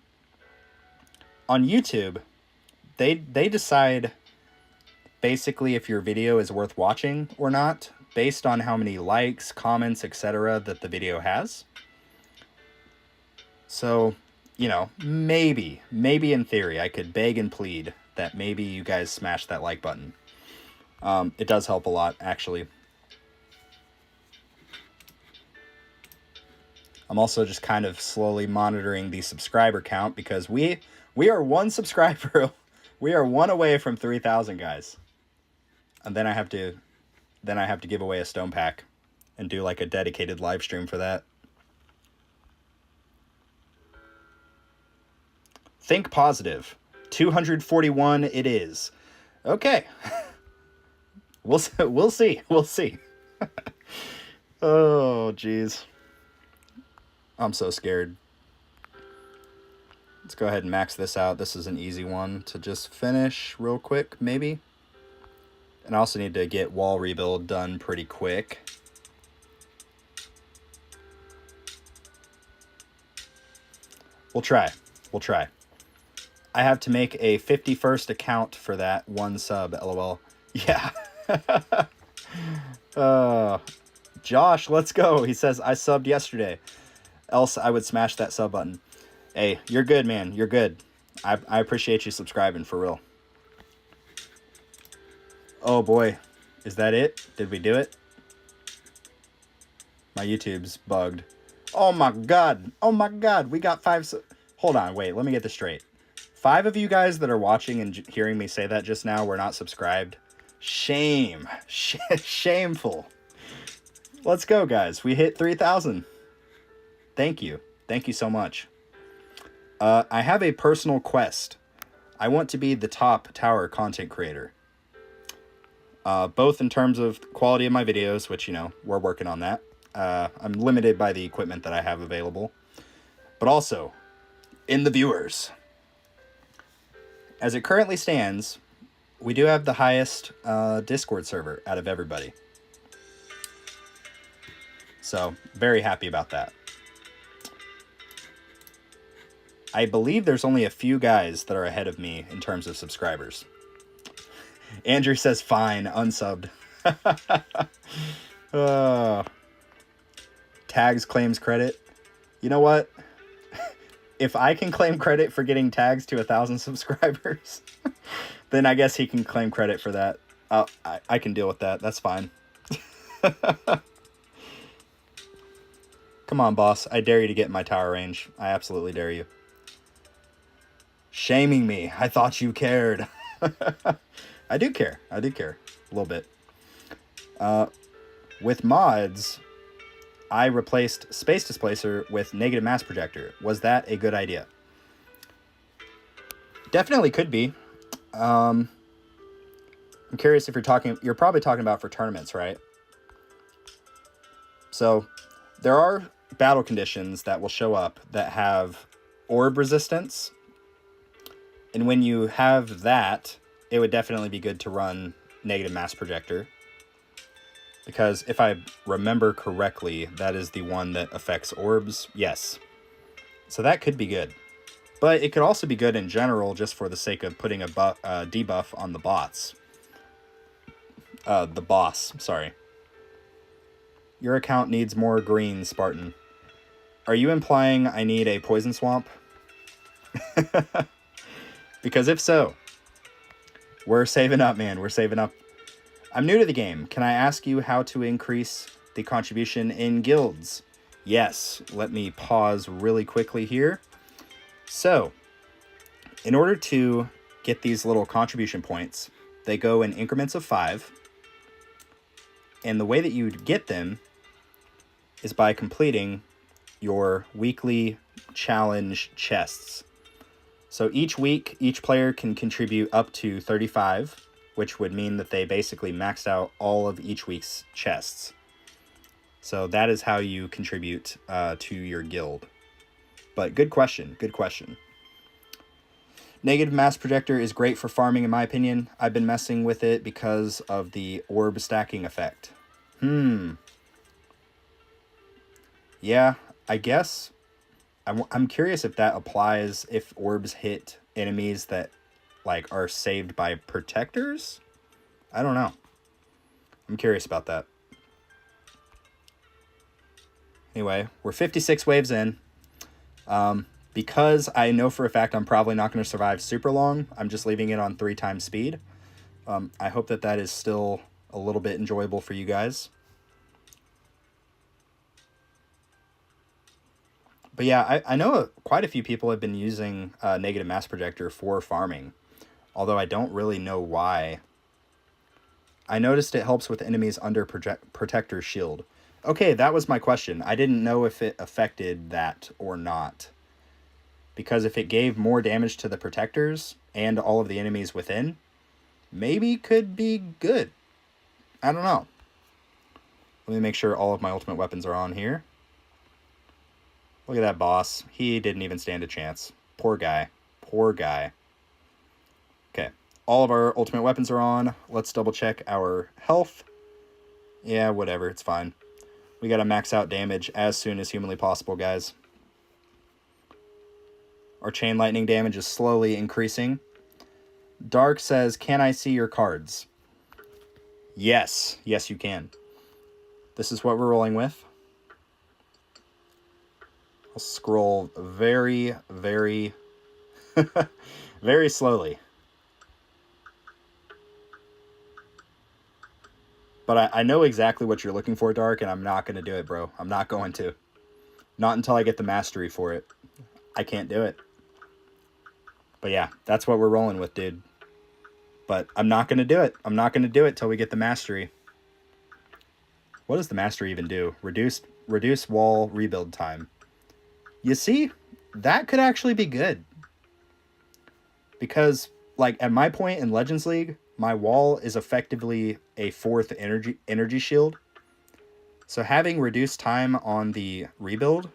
On YouTube, they decide basically if your video is worth watching or not based on how many likes, comments, etc. that the video has. So, you know, maybe in theory, I could beg and plead that maybe you guys smash that like button. It does help a lot, actually. I'm also just kind of slowly monitoring the subscriber count because we are 1 subscriber. We are 1 away from 3,000, guys. And then I have to give away a stone pack and do like a dedicated live stream for that. Think positive. 241 it is. Okay. We'll see. Oh, jeez. I'm so scared. Let's go ahead and max this out. This is an easy one to just finish real quick, maybe. And I also need to get wall rebuild done pretty quick. We'll try. I have to make a 51st account for that 1 sub, lol. Yeah. Josh, let's go. He says, I subbed yesterday. Else I would smash that sub button. Hey, you're good, man. You're good. I appreciate you subscribing, for real. Oh, boy. Is that it? Did we do it? My YouTube's bugged. Oh, my God. Oh, my God. We got 5... Hold on. Wait. Let me get this straight. 5 of you guys that are watching and hearing me say that just now were not subscribed. Shame. Shameful. Let's go, guys. We hit 3,000. Thank you. Thank you so much. I have a personal quest. I want to be the top tower content creator. Both in terms of quality of my videos, which, you know, we're working on that. I'm limited by the equipment that I have available. But also, in the viewers. As it currently stands, we do have the highest Discord server out of everybody. So, very happy about that. I believe there's only a few guys that are ahead of me in terms of subscribers. Andrew says, fine, unsubbed. Tags claims credit. You know what? If I can claim credit for getting Tags to 1,000 subscribers, then I guess he can claim credit for that. I can deal with that. That's fine. Come on, boss. I dare you to get in my tower range. I absolutely dare you. Shaming me. I thought you cared. I do care. I do care. A little bit. With mods, I replaced Space Displacer with Negative Mass Projector. Was that a good idea? Definitely could be. I'm curious if you're probably talking about for tournaments, right? So there are battle conditions that will show up that have orb resistance. And when you have that, it would definitely be good to run Negative Mass Projector. Because if I remember correctly, that is the one that affects orbs. Yes. So that could be good. But it could also be good in general just for the sake of putting a debuff on the bots. The boss, sorry. Your account needs more green, Spartan. Are you implying I need a poison swamp? Because if so, we're saving up, man. We're saving up. I'm new to the game. Can I ask you how to increase the contribution in guilds? Yes. Let me pause really quickly here. So, in order to get these little contribution points, they go in increments of 5. And the way that you get them is by completing your weekly challenge chests. So each week, each player can contribute up to 35, which would mean that they basically maxed out all of each week's chests. So that is how you contribute to your guild. But good question, good question. Negative mass projector is great for farming, in my opinion. I've been messing with it because of the orb stacking effect. Yeah, I guess. I'm curious if that applies if orbs hit enemies that like are saved by protectors. I don't know. I'm curious about that. Anyway, we're 56 waves in. Because I know for a fact I'm probably not going to survive super long, I'm just leaving it on 3 times speed. I hope that that is still a little bit enjoyable for you guys. But yeah, I know quite a few people have been using negative mass projector for farming, although I don't really know why. I noticed it helps with enemies under protector's shield. Okay, that was my question. I didn't know if it affected that or not. Because if it gave more damage to the protectors and all of the enemies within, maybe could be good. I don't know. Let me make sure all of my ultimate weapons are on here. Look at that boss. He didn't even stand a chance. Poor guy. Poor guy. Okay. All of our ultimate weapons are on. Let's double check our health. Yeah, whatever. It's fine. We got to max out damage as soon as humanly possible, guys. Our chain lightning damage is slowly increasing. Dark says, can I see your cards? Yes. Yes, you can. This is what we're rolling with. I'll scroll very, very, very slowly. But I know exactly what you're looking for, Dark, and I'm not going to do it, bro. I'm not going to. Not until I get the mastery for it. I can't do it. But yeah, that's what we're rolling with, dude. But I'm not going to do it. I'm not going to do it till we get the mastery. What does the mastery even do? Reduce wall rebuild time. You see, that could actually be good. Because, like, at my point in Legends League, my wall is effectively a 4th energy shield. So having reduced time on the rebuild,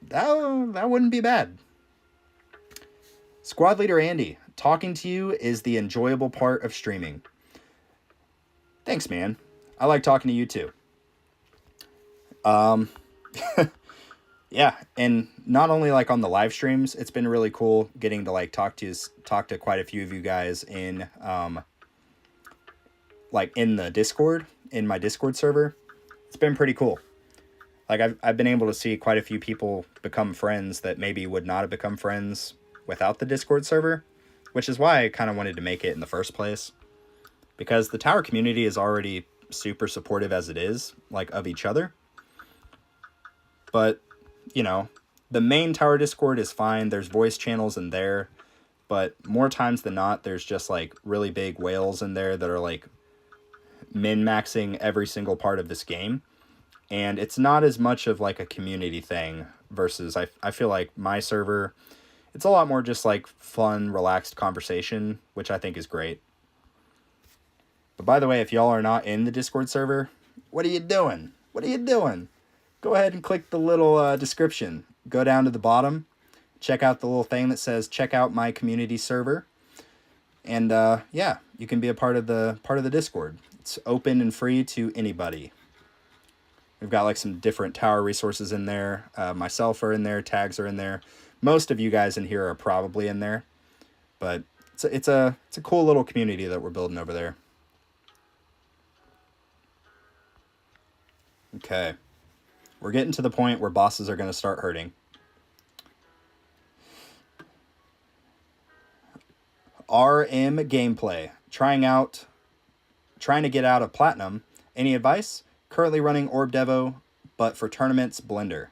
that wouldn't be bad. Squad Leader Andy, talking to you is the enjoyable part of streaming. Thanks, man. I like talking to you too. Yeah, and not only like on the live streams, it's been really cool getting to like talk to quite a few of you guys in like in the Discord, in my Discord server. It's been pretty cool. Like I've been able to see quite a few people become friends that maybe would not have become friends without the Discord server, which is why I kind of wanted to make it in the first place. Because the tower community is already super supportive as it is, like of each other. But you know, the main tower Discord is fine. There's voice channels in there, but more times than not, there's just like really big whales in there that are like min-maxing every single part of this game. And it's not as much of like a community thing versus I feel like my server, it's a lot more just like fun, relaxed conversation, which I think is great. But by the way, if y'all are not in the Discord server, what are you doing? What are you doing? Go ahead and click the little description. Go down to the bottom. Check out the little thing that says check out my community server. And yeah, you can be a part of the Discord. It's open and free to anybody. We've got like some different tower resources in there. Myself are in there. Tags are in there. Most of you guys in here are probably in there, but it's a cool little community that we're building over there. Okay, we're getting to the point where bosses are going to start hurting. RM gameplay. Trying to get out of Platinum. Any advice? Currently running Orb Devo, but for tournaments, Blender.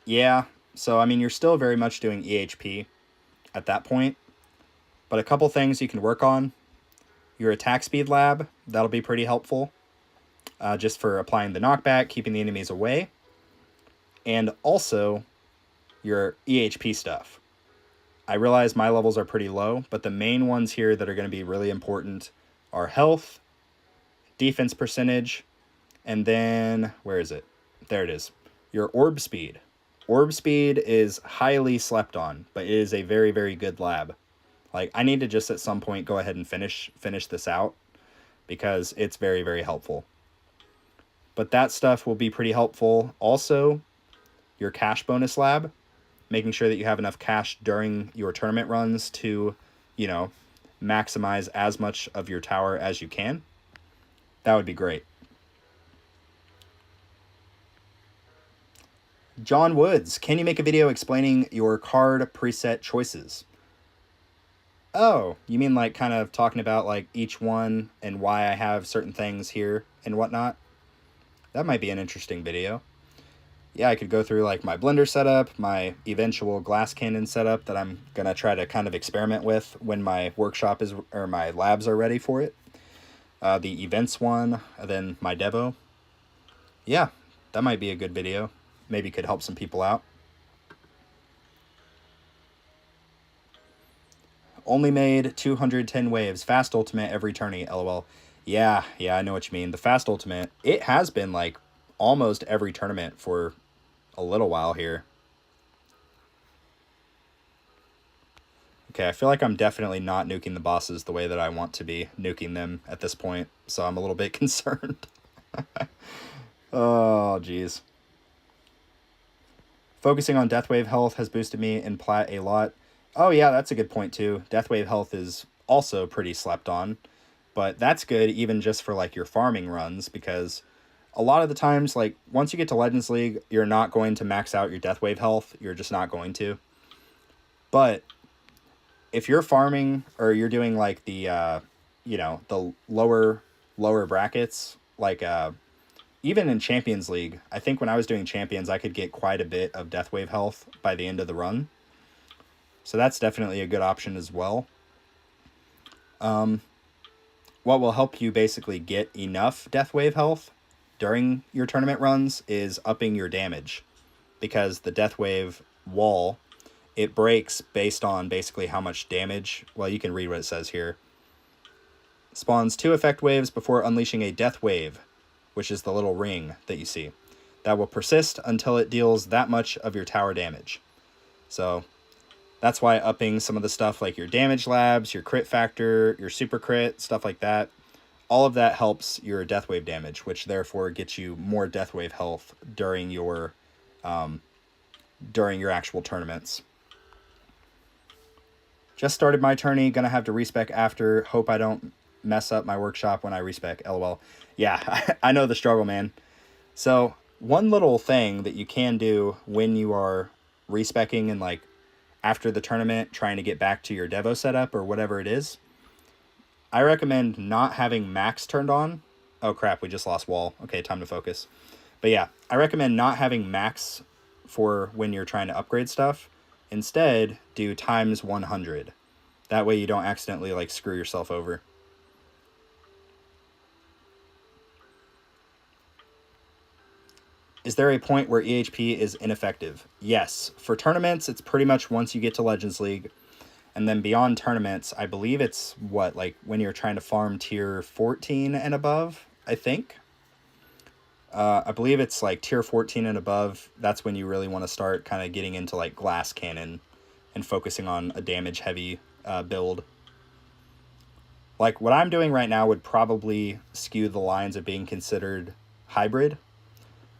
Yeah. So, I mean, you're still very much doing EHP at that point. But a couple things you can work on. Your attack speed lab. That'll be pretty helpful. Just for applying the knockback, keeping the enemies away. And also, your EHP stuff. I realize my levels are pretty low, but the main ones here that are going to be really important are health, defense percentage, and then, where is it? There it is. Your orb speed. Orb speed is highly slept on, but it is a very, very good lab. Like, I need to just at some point go ahead and finish this out because it's very, very helpful. But that stuff will be pretty helpful. Also, your cash bonus lab, making sure that you have enough cash during your tournament runs to, you know, maximize as much of your tower as you can. That would be great. John Woods, can you make a video explaining your card preset choices? Oh, you mean like kind of talking about like each one and why I have certain things here and whatnot? That might be an interesting video. Yeah, I could go through like my Blender setup, my eventual glass cannon setup that I'm going to try to kind of experiment with when my workshop is, or my labs are ready for it. The events one, and then my Devo. Yeah, that might be a good video. Maybe could help some people out. Only made 210 waves. Fast ultimate every tourney, lol. Yeah, I know what you mean. The fast ultimate, it has been like almost every tournament for a little while here. Okay, I feel like I'm definitely not nuking the bosses the way that I want to be nuking them at this point, so I'm a little bit concerned. Oh, jeez. Focusing on Deathwave health has boosted me in Plat a lot. Oh yeah, that's a good point too. Deathwave health is also pretty slept on, but that's good even just for like your farming runs, because a lot of the times, like, once you get to Legends League, you're not going to max out your Deathwave health. You're just not going to. But if you're farming, or you're doing, like, the, you know, the lower brackets, like, even in Champions League, I think when I was doing Champions, I could get quite a bit of Deathwave health by the end of the run. So that's definitely a good option as well. What will help you basically get enough Deathwave health during your tournament runs is upping your damage, because the Deathwave wall, it breaks based on basically how much damage. Well, you can read what it says here. Spawns 2 effect waves before unleashing a death wave, which is the little ring that you see. That will persist until it deals that much of your tower damage. So that's why upping some of the stuff like your damage labs, your crit factor, your super crit, stuff like that, all of that helps your Deathwave damage, which therefore gets you more Deathwave health during your actual tournaments. Just started my tourney, gonna have to respec after. Hope I don't mess up my workshop when I respec, lol. Yeah, I know the struggle, man. So one little thing that you can do when you are respecing and like after the tournament trying to get back to your Devo setup or whatever it is, I recommend not having max turned on. Oh crap, we just lost wall. Okay, time to focus. But yeah, I recommend not having max for when you're trying to upgrade stuff. Instead, do times 100. That way you don't accidentally like screw yourself over. Is there a point where EHP is ineffective? Yes. For tournaments, it's pretty much once you get to Legends League. And then beyond tournaments, I believe it's what, like when you're trying to farm tier 14 and above, I think. I believe it's like tier 14 and above. That's when you really want to start kind of getting into like glass cannon and focusing on a damage heavy build. Like, what I'm doing right now would probably skew the lines of being considered hybrid.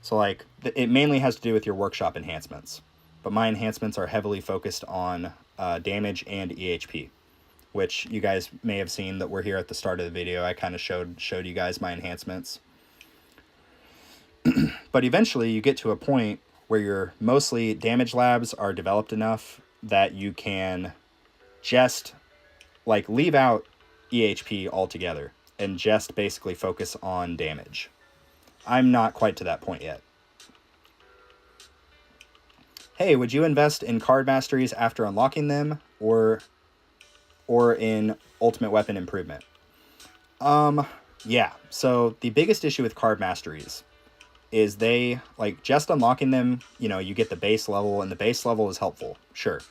So, like, it mainly has to do with your workshop enhancements. But my enhancements are heavily focused on damage and EHP, which you guys may have seen that we're here at the start of the video. I kind of showed you guys my enhancements. But eventually you get to a point where your mostly damage labs are developed enough that you can just, like, leave out EHP altogether and just basically focus on damage. I'm not quite to that point yet. Hey, would you invest in card masteries after unlocking them, or in ultimate weapon improvement? Yeah. So the biggest issue with card masteries is they, like, just unlocking them, you know, you get the base level, and the base level is helpful, sure.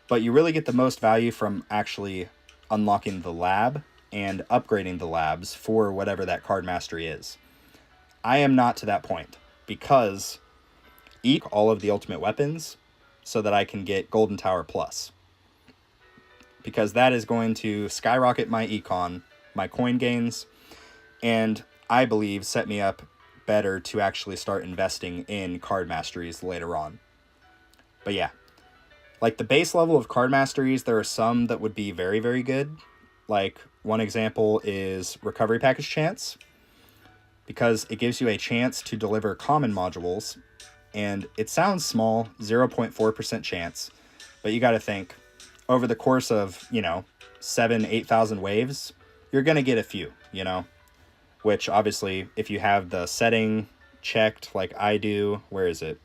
But you really get the most value from actually unlocking the lab and upgrading the labs for whatever that card mastery is. I am not to that point, because all of the ultimate weapons so that I can get Golden Tower Plus. Because that is going to skyrocket my econ, my coin gains, and I believe set me up better to actually start investing in card masteries later on. But yeah, like the base level of card masteries, there are some that would be very, very good. Like, one example is Recovery Package Chance, because it gives you a chance to deliver common modules, and it sounds small, 0.4% chance, but you got to think, over the course of, you know, 8,000 waves, you're going to get a few, you know, which obviously if you have the setting checked like I do, where is it?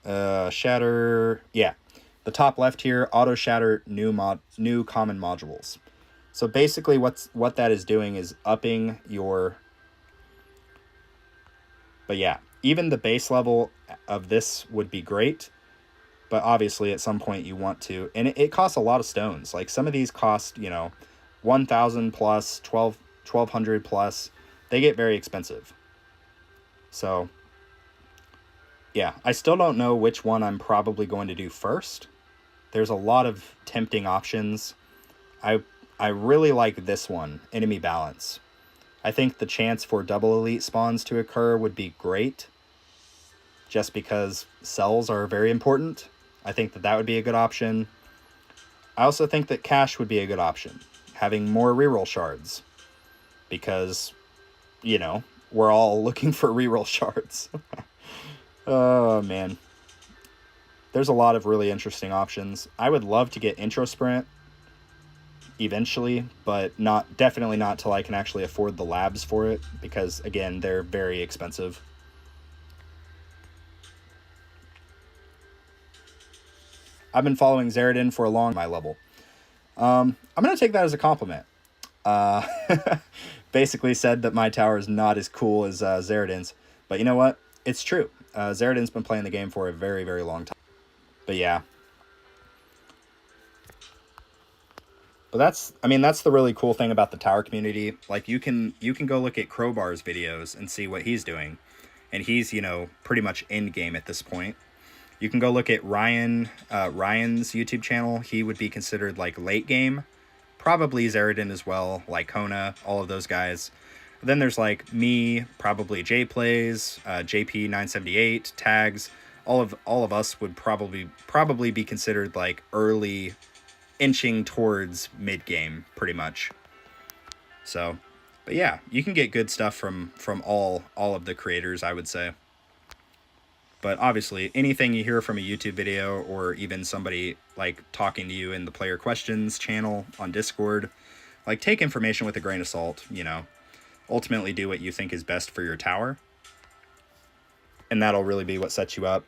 Shatter, yeah, the top left here, auto shatter new common modules. So basically what that is doing is upping your, but yeah, even the base level of this would be great, but obviously at some point you want to, and it costs a lot of stones. Like, some of these cost, you know, 1,000 plus, 1,200 plus. They get very expensive. So yeah, I still don't know which one I'm probably going to do first. There's a lot of tempting options. I really like this one, Enemy Balance. I think the chance for double elite spawns to occur would be great, just because cells are very important. I think that would be a good option. I also think that cash would be a good option, having more reroll shards, because, you know, we're all looking for reroll shards. Oh, man. There's a lot of really interesting options. I would love to get Intro Sprint eventually, but definitely not till I can actually afford the labs for it, because, again, they're very expensive. I've been following Zeradin for a long my level. I'm going to take that as a compliment. Basically said that my tower is not as cool as Zeradin's, but you know what? It's true. Zeradin's been playing the game for a very, very long time. But yeah. But that's the really cool thing about the tower community. Like, you can go look at Crowbar's videos and see what he's doing. And he's, you know, pretty much end game at this point. You can go look at Ryan's YouTube channel. He would be considered, like, late game. Probably Zeradin as well, like Kona, all of those guys. Then there's, like, me, probably JPlays, JP978, Tags. All of us would probably be considered, like, early, inching towards mid game, pretty much. So, but yeah, you can get good stuff from all of the creators, I would say. But obviously, anything you hear from a YouTube video, or even somebody, like, talking to you in the player questions channel on Discord, like, take information with a grain of salt, you know. Ultimately do what you think is best for your tower, and that'll really be what sets you up.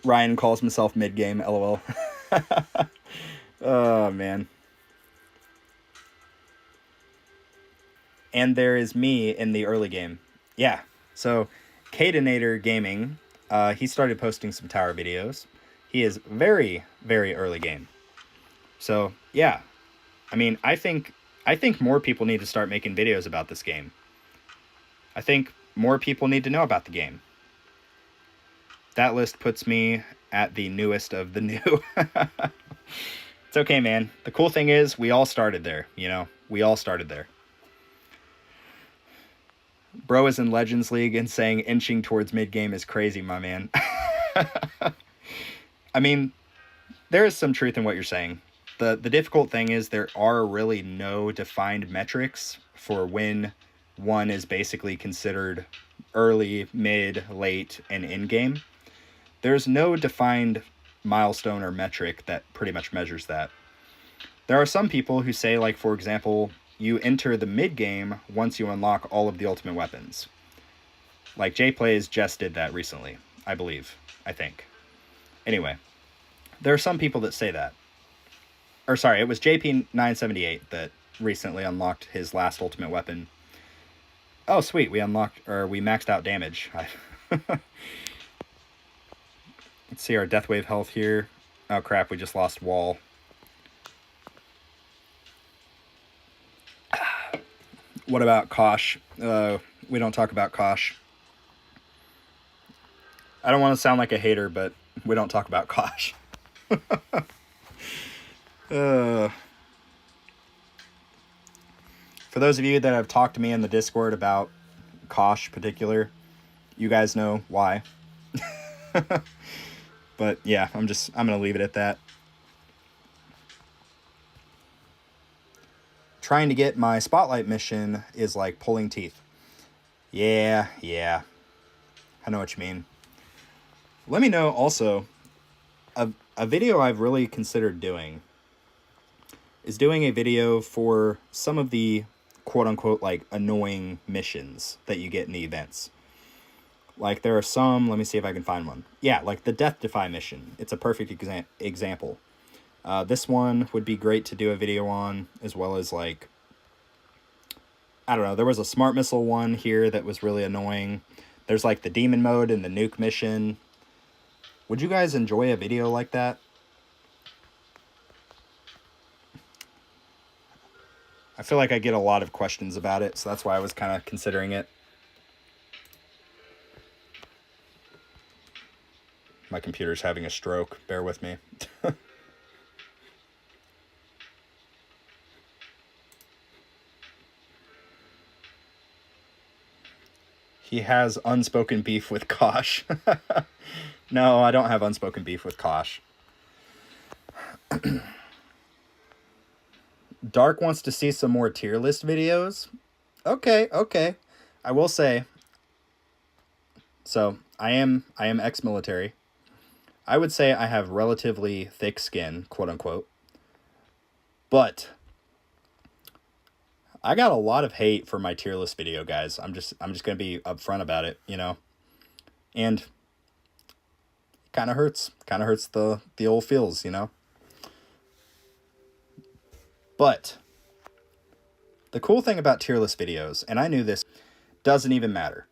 Ryan calls himself mid-game, lol. Oh, man. And there is me in the early game. Yeah, so Cadenator Gaming, he started posting some tower videos. He is very, very early game. So, yeah. I mean, I think more people need to start making videos about this game. I think more people need to know about the game. That list puts me at the newest of the new. It's okay, man. The cool thing is we all started there, you know? We all started there. Bro is in Legends League and saying inching towards mid-game is crazy, my man. I mean, there is some truth in what you're saying. The difficult thing is there are really no defined metrics for when one is basically considered early, mid, late, and in-game. There's no defined milestone or metric that pretty much measures that. There are some people who say, like, for example, you enter the mid-game once you unlock all of the ultimate weapons. Like, JPlays just did that recently, I believe. I think. Anyway, there are some people that say that. Or sorry, it was JP978 that recently unlocked his last ultimate weapon. Oh, sweet, we maxed out damage. Let's see our Death Wave health here. Oh crap, we just lost wall. What about Kosh? We don't talk about Kosh. I don't want to sound like a hater, but we don't talk about Kosh. For those of you that have talked to me in the Discord about Kosh particular, you guys know why. But yeah, I'm gonna leave it at that. Trying to get my spotlight mission is like pulling teeth. Yeah. I know what you mean. Let me know also, a video I've really considered doing is doing a video for some of the quote-unquote like annoying missions that you get in the events. Like there are some, let me see if I can find one. Yeah, like the Death Defy mission. It's a perfect example. This one would be great to do a video on, as well as like, I don't know, there was a Smart Missile one here that was really annoying. There's like the Demon Mode and the Nuke mission. Would you guys enjoy a video like that? I feel like I get a lot of questions about it, so that's why I was kind of considering it. My computer's having a stroke. Bear with me. He has unspoken beef with Kosh. No, I don't have unspoken beef with Kosh. Dark wants to see some more tier list videos. Okay. I will say, so I am ex-military. I would say I have relatively thick skin, quote unquote. But I got a lot of hate for my tier list video, guys. I'm just gonna be upfront about it, you know. And it kind of hurts. Kind of hurts the old feels, you know. But the cool thing about tier list videos, and I knew this, doesn't even matter.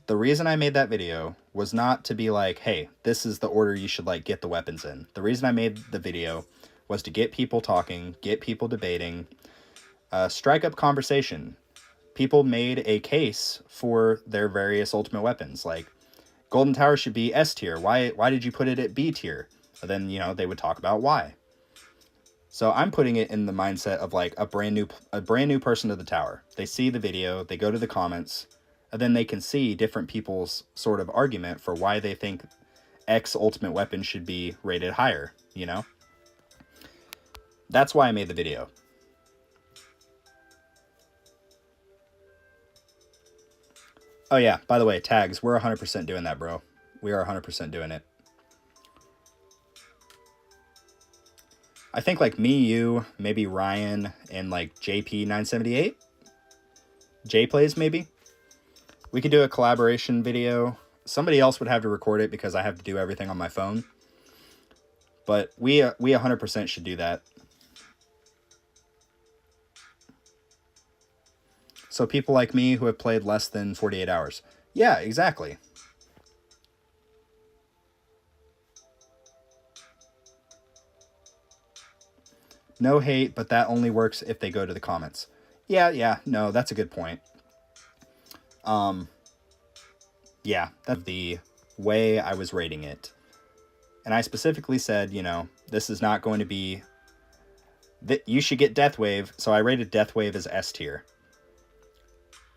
The reason I made that video was not to be like, hey, this is the order you should like get the weapons in. The reason I made the video was to get people talking, get people debating, strike up conversation. People made a case for their various ultimate weapons. Like, Golden Tower should be S tier. Why did you put it at B tier? And then, you know, they would talk about why. So I'm putting it in the mindset of like a brand new person to the tower. They see the video, they go to the comments, and then they can see different people's sort of argument for why they think X ultimate weapon should be rated higher, you know? That's why I made the video. Oh yeah, by the way, tags, we're 100% doing that, bro. We are 100% doing it. I think like me, you, maybe Ryan, and like JP978. JPlays maybe. We could do a collaboration video. Somebody else would have to record it because I have to do everything on my phone. But we 100% should do that. So people like me who have played less than 48 hours. Yeah, exactly. No hate, but that only works if they go to the comments. Yeah, no, that's a good point. Yeah, that's the way I was rating it. And I specifically said, you know, this is not going to be... that you should get Death Wave, so I rated Death Wave as S tier.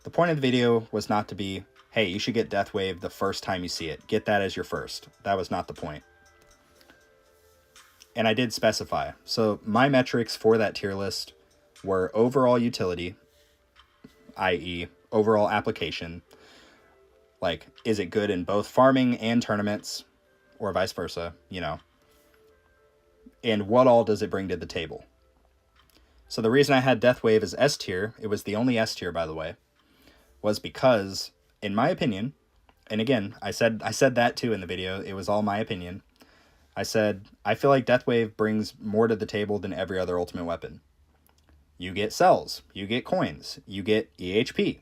The point of the video was not to be, hey, you should get Death Wave the first time you see it. Get that as your first. That was not the point. And I did specify. So my metrics for that tier list were overall utility, i.e. overall application. Like, is it good in both farming and tournaments, or vice versa, you know? And what all does it bring to the table? So the reason I had Death Wave as S tier, it was the only S tier, by the way, was because, in my opinion, and again, I said that too in the video, it was all my opinion. I said, I feel like Death Wave brings more to the table than every other ultimate weapon. You get cells, you get coins, you get EHP,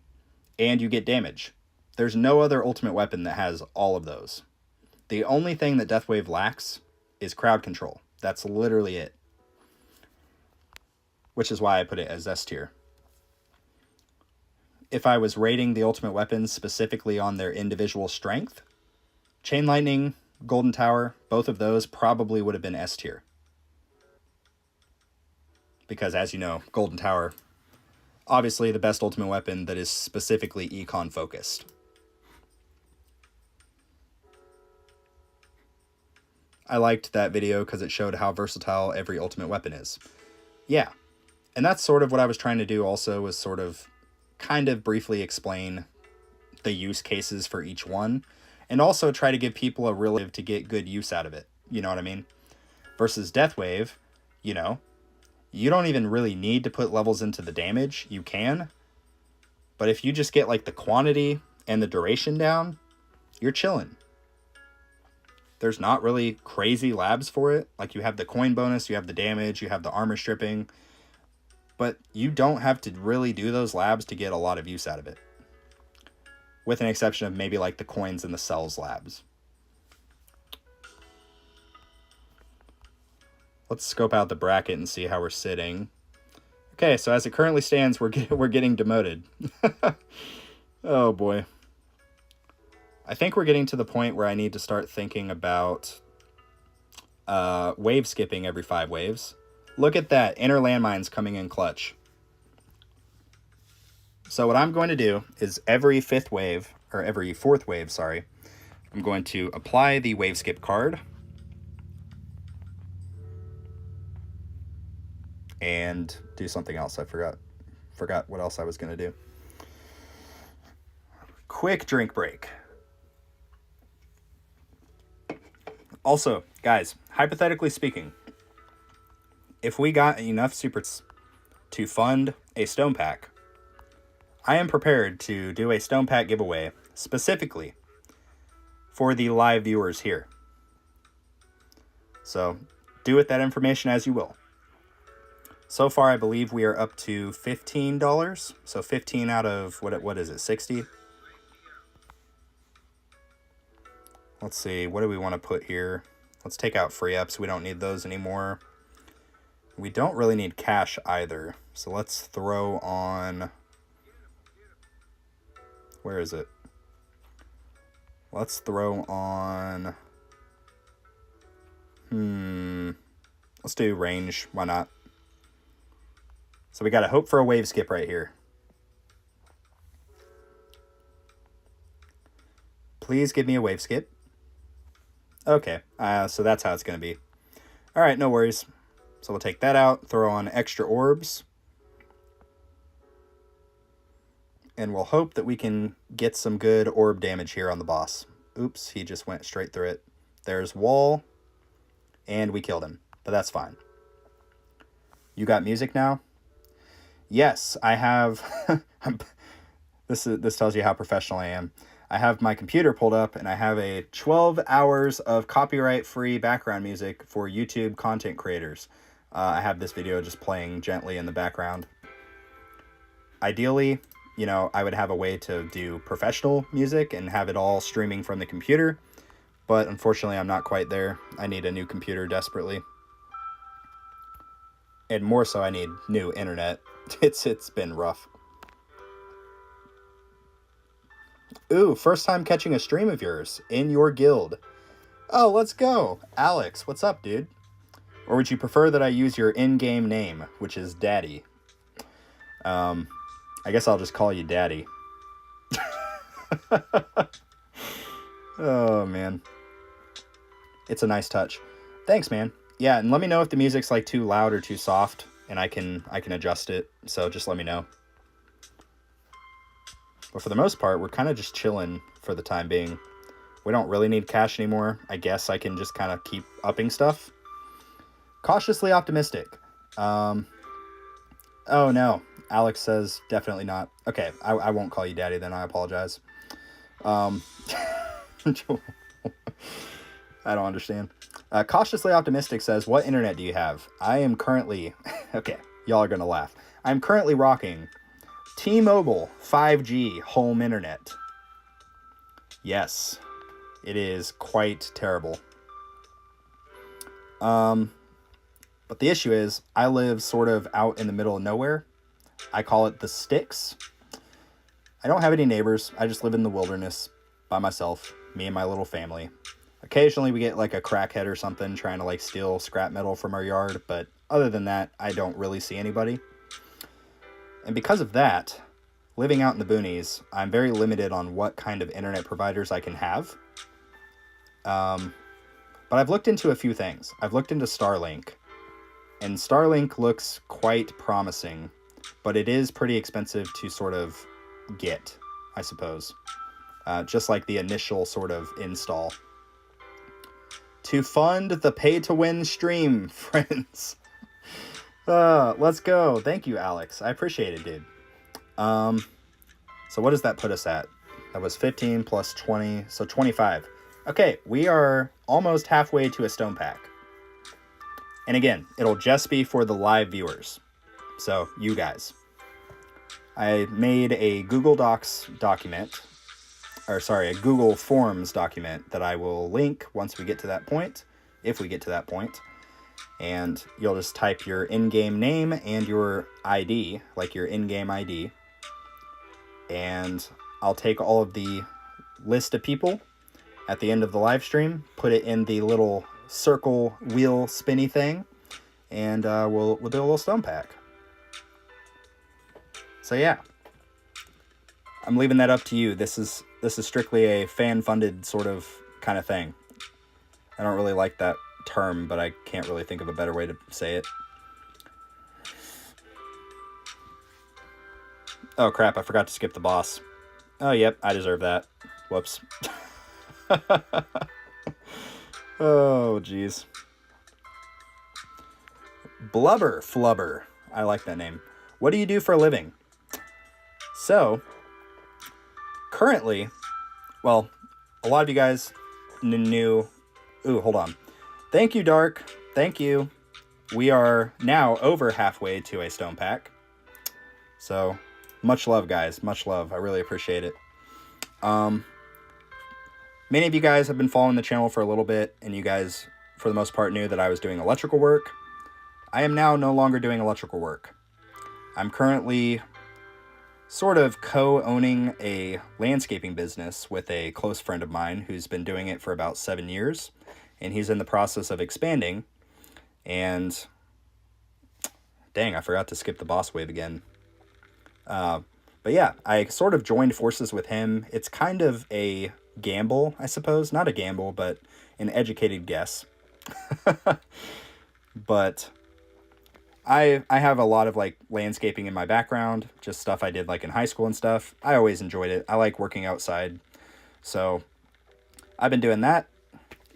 and you get damage. There's no other ultimate weapon that has all of those. The only thing that Death Wave lacks is crowd control. That's literally it. Which is why I put it as S tier. If I was rating the ultimate weapons specifically on their individual strength, Chain Lightning, Golden Tower, both of those probably would have been S tier. Because as you know, Golden Tower, obviously the best ultimate weapon that is specifically econ focused. I liked that video because it showed how versatile every ultimate weapon is. Yeah, and that's sort of what I was trying to do also, was sort of kind of briefly explain the use cases for each one, and also try to give people a real to get good use out of it. You know what I mean? Versus Death Wave, you know, you don't even really need to put levels into the damage. You can, but if you just get like the quantity and the duration down, you're chilling. There's not really crazy labs for it. Like, you have the coin bonus, you have the damage, you have the armor stripping, but you don't have to really do those labs to get a lot of use out of it. With an exception of maybe like the coins and the cells labs. Let's scope out the bracket and see how we're sitting. Okay, so as it currently stands, we're getting demoted. Oh boy. I think we're getting to the point where I need to start thinking about wave skipping every 5 waves. Look at that, inner landmines coming in clutch. So what I'm going to do is every 4th wave, sorry, I'm going to apply the wave skip card. And do something else. I forgot what else I was going to do. Quick drink break. Also, guys, hypothetically speaking, if we got enough supers to fund a stone pack, I am prepared to do a stone pack giveaway specifically for the live viewers here. So do with that information as you will. So far, I believe we are up to $15. So 15 out of, what is it, 60? Let's see, what do we want to put here? Let's take out free ups. We don't need those anymore. We don't really need cash either. So let's throw on... Where is it? Let's throw on... Let's do range. Why not? So we got to hope for a wave skip right here. Please give me a wave skip. Okay, so that's how it's going to be. All right, no worries. So we'll take that out, throw on extra orbs. And we'll hope that we can get some good orb damage here on the boss. Oops, he just went straight through it. There's wall. And we killed him, but that's fine. You got music now? Yes, I have. This tells you how professional I am. I have my computer pulled up and I have a 12 hours of copyright-free background music for YouTube content creators. I have this video just playing gently in the background. Ideally, you know, I would have a way to do professional music and have it all streaming from the computer, but unfortunately I'm not quite there. I need a new computer desperately. And more so, I need new internet. It's been rough. Ooh, first time catching a stream of yours in your guild. Oh, let's go. Alex, what's up, dude? Or would you prefer that I use your in-game name, which is Daddy? I guess I'll just call you Daddy. Oh, man. It's a nice touch. Thanks, man. Yeah, and let me know if the music's like too loud or too soft, and I can adjust it. So just let me know. But for the most part, we're kind of just chilling for the time being. We don't really need cash anymore. I guess I can just kind of keep upping stuff. Cautiously optimistic. Oh no. Alex says definitely not. Okay, I won't call you Daddy then. I apologize. I don't understand. Cautiously optimistic says, what internet do you have? I am currently... Okay, y'all are going to laugh. I'm currently rocking T-Mobile 5G home internet. Yes, it is quite terrible. But the issue is, I live sort of out in the middle of nowhere. I call it the sticks. I don't have any neighbors. I just live in the wilderness by myself, me and my little family. Occasionally we get like a crackhead or something trying to like steal scrap metal from our yard, but other than that, I don't really see anybody. And because of that, living out in the boonies, I'm very limited on what kind of internet providers I can have. But I've looked into a few things. I've looked into Starlink, and Starlink looks quite promising, but it is pretty expensive to sort of get, I suppose. Just like the initial sort of install. To fund the pay-to-win stream, friends. Let's go. Thank you, Alex. I appreciate it, dude. So what does that put us at? That was 15 plus 20, so 25. Okay, we are almost halfway to a stone pack. And again, it'll just be for the live viewers. So, you guys. I made a Google Docs document, a Google Forms document that I will link once we get to that point, if we get to that point. And you'll just type your in-game name and your ID, like your in-game ID. And I'll take all of the list of people at the end of the live stream, put it in the little circle wheel spinny thing, and we'll do a little stone pack. So yeah, I'm leaving that up to you. This is strictly a fan-funded sort of kind of thing. I don't really like that term, but I can't really think of a better way to say it. Oh crap, I forgot to skip the boss. Oh yep, I deserve that. Whoops. Oh jeez. Blubber Flubber. I like that name. What do you do for a living? So, currently, well, a lot of you guys knew... Ooh, hold on. Thank you, Dark. Thank you. We are now over halfway to a stone pack. So, much love, guys. Much love. I really appreciate it. Many of you guys have been following the channel for a little bit, and you guys, for the most part, knew that I was doing electrical work. I am now no longer doing electrical work. I'm currently sort of co-owning a landscaping business with a close friend of mine who's been doing it for about 7 years, and he's in the process of expanding. And dang, I forgot to skip the boss wave again. But yeah, I sort of joined forces with him. It's kind of a gamble, I suppose. Not a gamble, but an educated guess. But I have a lot of like landscaping in my background, just stuff I did like in high school and stuff. I always enjoyed it. I like working outside. So I've been doing that.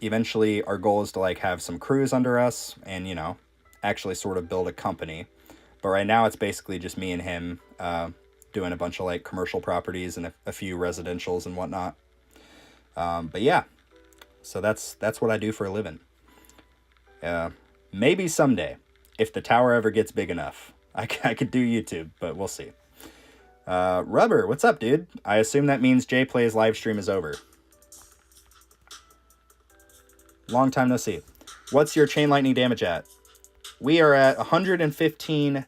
Eventually our goal is to like have some crews under us and, you know, actually sort of build a company. But right now it's basically just me and him doing a bunch of like commercial properties and a few residentials and whatnot. But yeah, so that's what I do for a living. Maybe someday, if the tower ever gets big enough, I could do YouTube, but we'll see. Rubber, what's up, dude? I assume that means Jay Plays live stream is over. Long time no see. What's your chain lightning damage at? We are at 115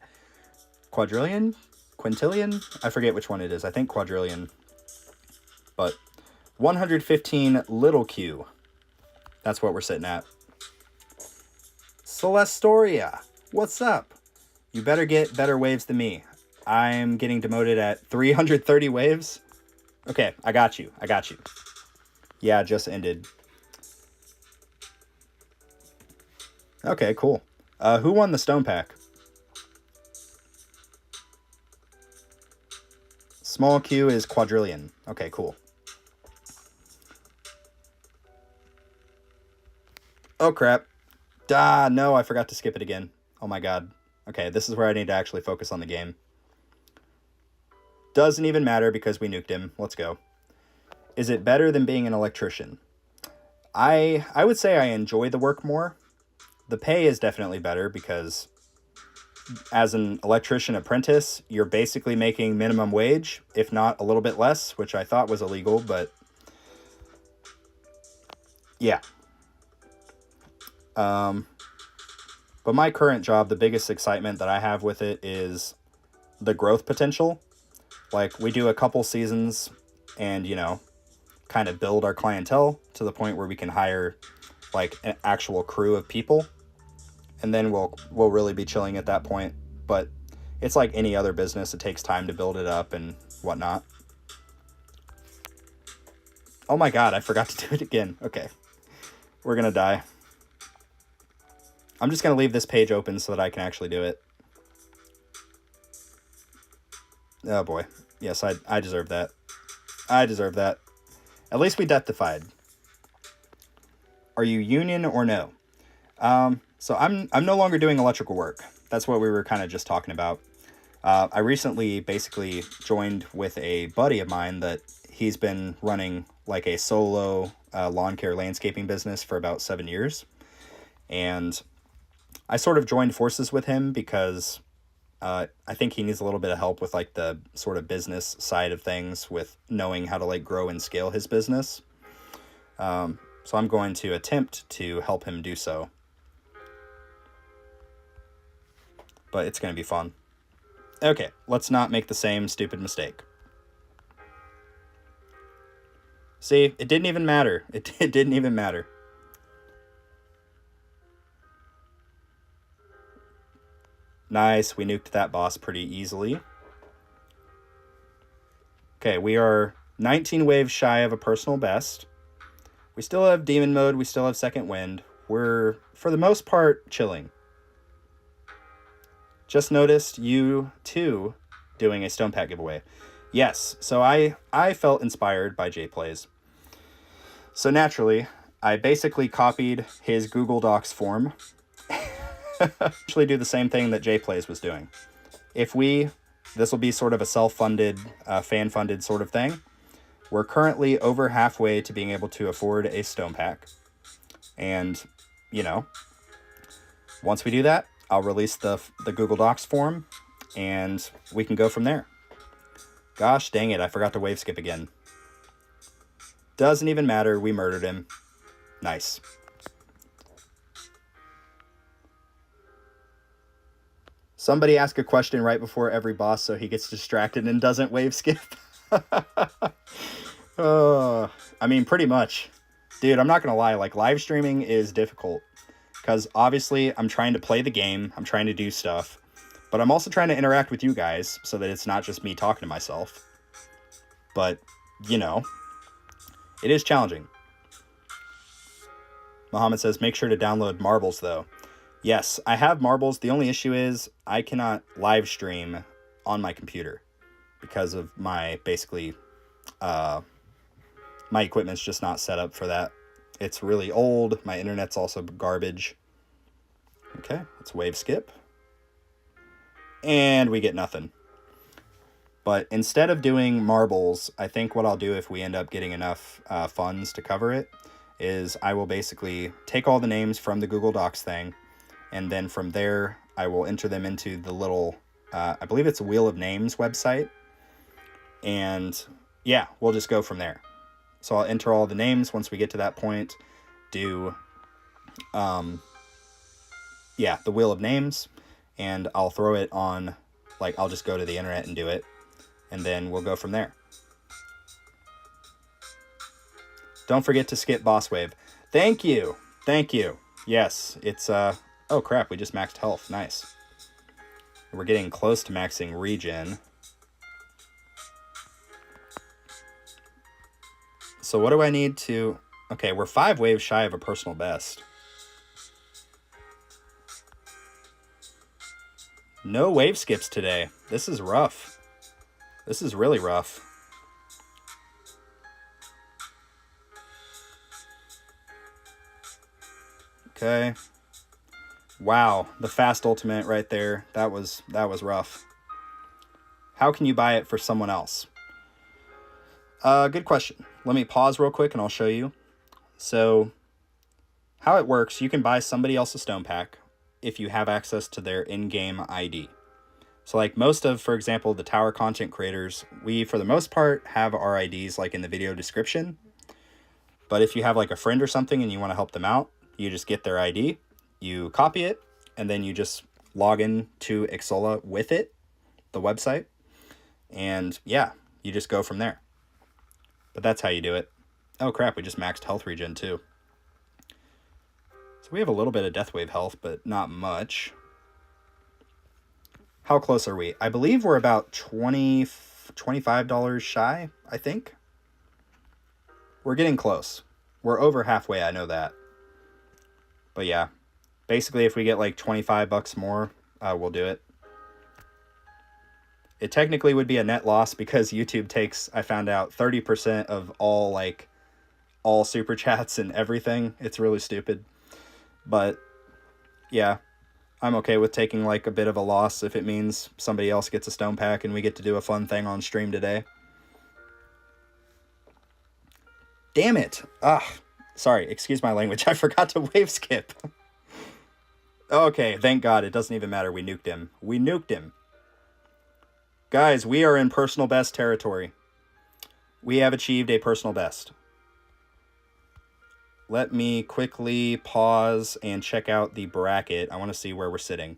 quadrillion? Quintillion? I forget which one it is. I think quadrillion. But 115 little q. That's what we're sitting at. Celestoria, what's up? You better get better waves than me. I'm getting demoted at 330 waves. Okay, I got you. Yeah, just ended. Okay, cool. Who won the stone pack? Small Q is quadrillion. Okay, cool. Oh, crap. No, I forgot to skip it again. Oh my god. Okay, this is where I need to actually focus on the game. Doesn't even matter because we nuked him. Let's go. Is it better than being an electrician? I would say I enjoy the work more. The pay is definitely better because as an electrician apprentice, you're basically making minimum wage, if not a little bit less, which I thought was illegal, but yeah. But my current job, the biggest excitement that I have with it is the growth potential. Like, we do a couple seasons and, you know, kind of build our clientele to the point where we can hire like an actual crew of people. And then we'll really be chilling at that point. But it's like any other business. It takes time to build it up and whatnot. Oh my god, I forgot to do it again. Okay. We're going to die. I'm just going to leave this page open so that I can actually do it. Oh boy. Yes, I deserve that. I deserve that. At least we death-defied. Are you union or no? So I'm no longer doing electrical work. That's what we were kind of just talking about. I recently basically joined with a buddy of mine that he's been running like a solo lawn care landscaping business for about 7 years. And I sort of joined forces with him because I think he needs a little bit of help with like the sort of business side of things with knowing how to like grow and scale his business. So I'm going to attempt to help him do so. But it's going to be fun. Okay, let's not make the same stupid mistake. See, it didn't even matter. It didn't even matter. Nice, we nuked that boss pretty easily. Okay, we are 19 waves shy of a personal best. We still have demon mode, we still have second wind. We're, for the most part, chilling. Just noticed you, too, doing a Stone Pack giveaway. Yes, so I felt inspired by Jay Plays. So naturally, I basically copied his Google Docs form. Actually do the same thing that Jay Plays was doing. This will be sort of a self-funded, fan-funded sort of thing. We're currently over halfway to being able to afford a Stone Pack. And, you know, once we do that, I'll release the Google Docs form, and we can go from there. Gosh dang it, I forgot to wave skip again. Doesn't even matter, we murdered him. Nice. Somebody ask a question right before every boss so he gets distracted and doesn't wave skip. I mean, pretty much. Dude, I'm not gonna lie, like, live streaming is difficult. Because obviously, I'm trying to play the game, I'm trying to do stuff, but I'm also trying to interact with you guys so that it's not just me talking to myself. But, you know, it is challenging. Muhammad says, make sure to download Marbles, though. Yes, I have Marbles. The only issue is I cannot live stream on my computer because of my, basically, my equipment's just not set up for that. It's really old. My internet's also garbage. Okay, let's wave skip. And we get nothing. But instead of doing Marbles, I think what I'll do if we end up getting enough funds to cover it is I will basically take all the names from the Google Docs thing, and then from there, I will enter them into the little, I believe it's a Wheel of Names website. And yeah, we'll just go from there. So I'll enter all the names once we get to that point, do, the Wheel of Names, and I'll throw it on, like, I'll just go to the internet and do it, and then we'll go from there. Don't forget to skip Boss Wave. Thank you. Thank you. Yes, it's, oh crap, we just maxed health. Nice. We're getting close to maxing regen. So what do I need to... Okay, we're 5 waves shy of a personal best. No wave skips today. This is rough. This is really rough. Okay. Wow, the fast ultimate right there. That was rough. How can you buy it for someone else? Good question. Let me pause real quick and I'll show you. So, how it works, you can buy somebody else's stone pack if you have access to their in-game ID. So like most of, for example, the tower content creators, we, for the most part, have our IDs like in the video description. But if you have like a friend or something and you want to help them out, you just get their ID, you copy it, and then you just log in to Xsolla with it, the website. And yeah, you just go from there. But that's how you do it. Oh crap, we just maxed health regen too. So we have a little bit of death wave health, but not much. How close are we? I believe we're about $25 shy, I think. We're getting close. We're over halfway, I know that. But yeah, basically if we get like 25 bucks more, we'll do it. It technically would be a net loss because YouTube takes, I found out, 30% of all super chats and everything. It's really stupid. But yeah, I'm okay with taking like a bit of a loss if it means somebody else gets a stone pack and we get to do a fun thing on stream today. Damn it. Sorry, excuse my language. I forgot to wave skip. Okay, thank God. It doesn't even matter. We nuked him. We nuked him. Guys, we are in personal best territory. We have achieved a personal best. Let me quickly pause and check out the bracket. I want to see where we're sitting.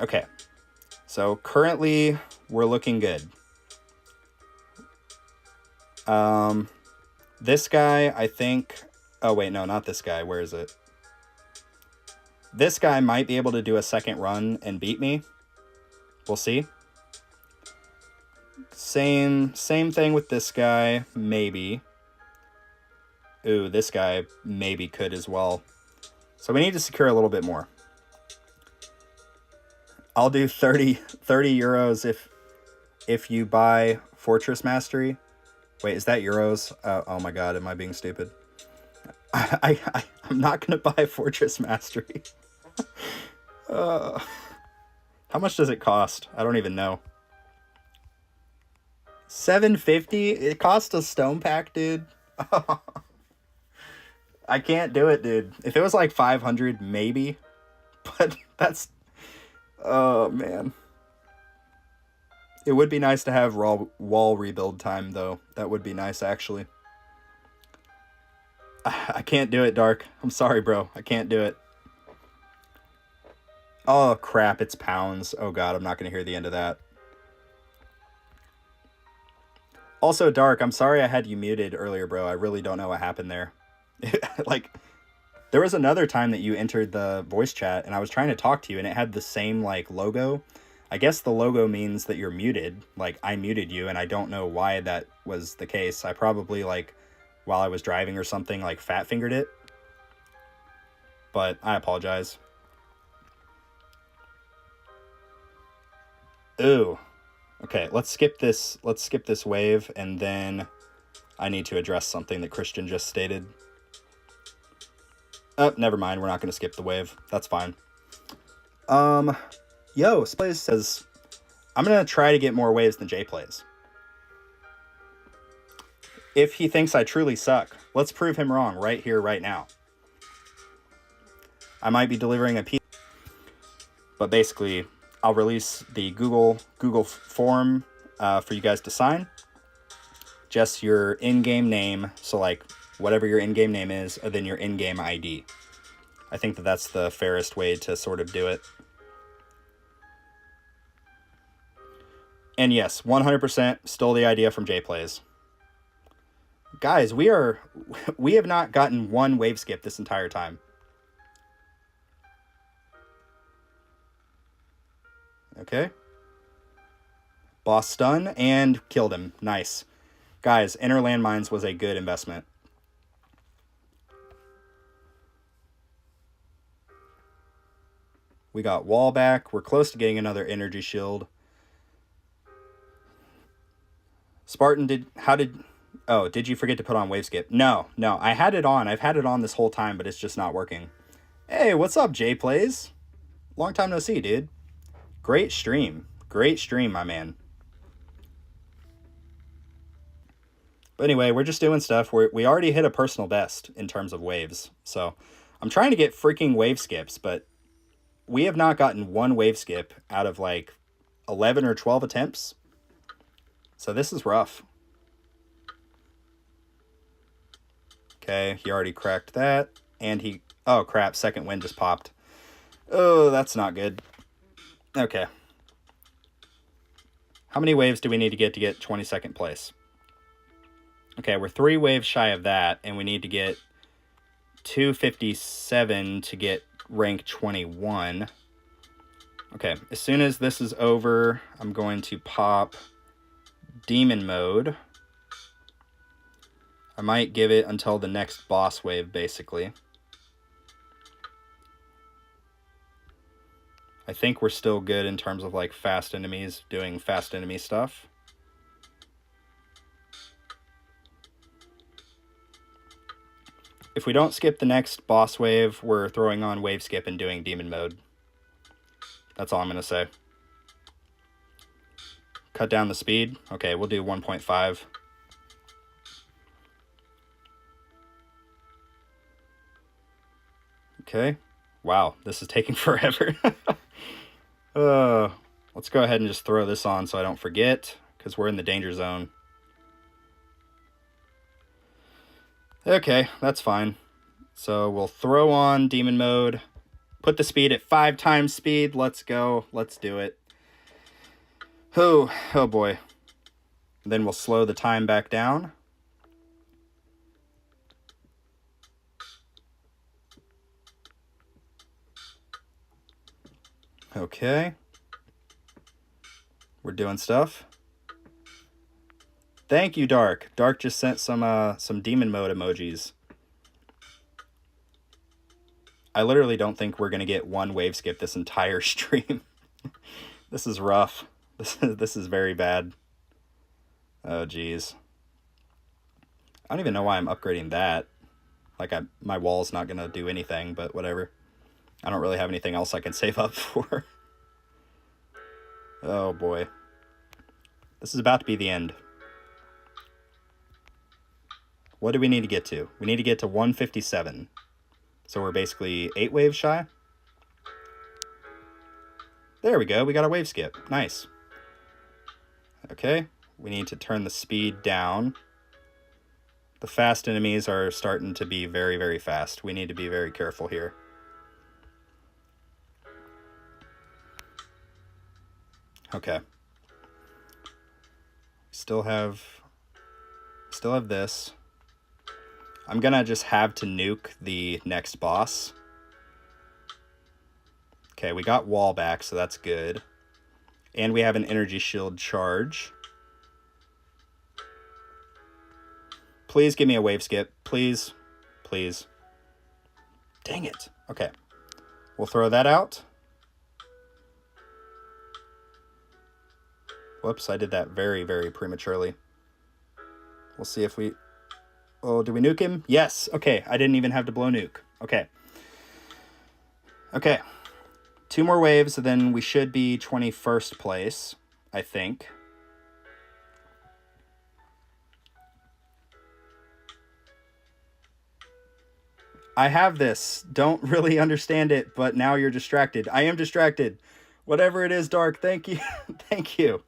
Okay. So currently we're looking good. This guy, I think... Oh, wait, no, not this guy. Where is it? This guy might be able to do a second run and beat me. We'll see. Same thing with this guy, maybe. Ooh, this guy maybe could as well. So we need to secure a little bit more. I'll do 30 euros if you buy Fortress Mastery. Wait, is that euros? Oh my God, am I being stupid? I'm not going to buy Fortress Mastery. How much does it cost? I don't even know. $7.50? It costs a stone pack, dude. I can't do it, dude. If it was like 500, maybe. But that's... Oh, man. It would be nice to have wall rebuild time, though. That would be nice, actually. I can't do it, Dark. I'm sorry, bro. I can't do it. Oh, crap. It's pounds. Oh, God. I'm not going to hear the end of that. Also, Dark, I'm sorry I had you muted earlier, bro. I really don't know what happened there. Like, there was another time that you entered the voice chat, and I was trying to talk to you, and it had the same, like, logo. I guess the logo means that you're muted. Like, I muted you, and I don't know why that was the case. I probably, like, while I was driving or something, like, fat-fingered it. But I apologize. Ooh. Okay, let's skip this wave, and then I need to address something that Christian just stated. Oh, never mind. We're not going to skip the wave. That's fine. Yo, Splays says, I'm going to try to get more waves than Jay plays. If he thinks I truly suck, let's prove him wrong right here, right now. I might be delivering a piece, but basically, I'll release the Google form for you guys to sign. Just your in-game name, so like whatever your in-game name is, and then your in-game ID. I think that that's the fairest way to sort of do it. And yes, 100% stole the idea from Jay Plays. Guys, we have not gotten one wave skip this entire time. Okay. Boss stun and killed him. Nice. Guys, Inner Landmines was a good investment. We got wall back. We're close to getting another energy shield. Spartan, did you forget to put on wave skip? No, I had it on. I've had it on this whole time, but it's just not working. Hey, what's up, J Plays? Long time no see, dude. Great stream, my man. But anyway, we're just doing stuff. We already hit a personal best in terms of waves. So I'm trying to get freaking wave skips, but we have not gotten one wave skip out of like 11 or 12 attempts. So this is rough. Okay, he already cracked that. And he... Oh, crap. Second wind just popped. Oh, that's not good. Okay. How many waves do we need to get 22nd place? Okay, we're 3 waves shy of that. And we need to get 257 to get rank 21. Okay, as soon as this is over, I'm going to pop demon mode. I might give it until the next boss wave, basically. I think we're still good in terms of like fast enemies doing fast enemy stuff. If we don't skip the next boss wave, we're throwing on wave skip and doing demon mode. That's all I'm going to say. Cut down the speed. Okay, we'll do 1.5. Okay. Wow, this is taking forever. Let's go ahead and just throw this on so I don't forget, because we're in the danger zone. Okay, that's fine. So we'll throw on demon mode. Put the speed at 5 times speed. Let's go. Let's do it. Oh boy. Then we'll slow the time back down. Okay. We're doing stuff. Thank you, Dark. Dark just sent some demon mode emojis. I literally don't think we're going to get one wave skip this entire stream. This is rough. This is very bad. Oh, geez. I don't even know why I'm upgrading that. Like, my wall's not going to do anything, but whatever. I don't really have anything else I can save up for. Oh, boy. This is about to be the end. What do we need to get to? We need to get to 157. So we're basically 8 waves shy. There we go. We got a wave skip. Nice. Okay. We need to turn the speed down. The fast enemies are starting to be very, very fast. We need to be very careful here. Okay. Still have this. I'm gonna just have to nuke the next boss. Okay, we got wall back, so that's good. And we have an energy shield charge. Please give me a wave skip. Please. Please. Dang it. Okay. We'll throw that out. Whoops, I did that very, very prematurely. We'll see if we... Oh, do we nuke him? Yes. Okay, I didn't even have to blow nuke. Okay. Okay. 2 more waves, then we should be 21st place, I think. I have this. Don't really understand it, but now you're distracted. I am distracted. Whatever it is, Dark, thank you. Thank you.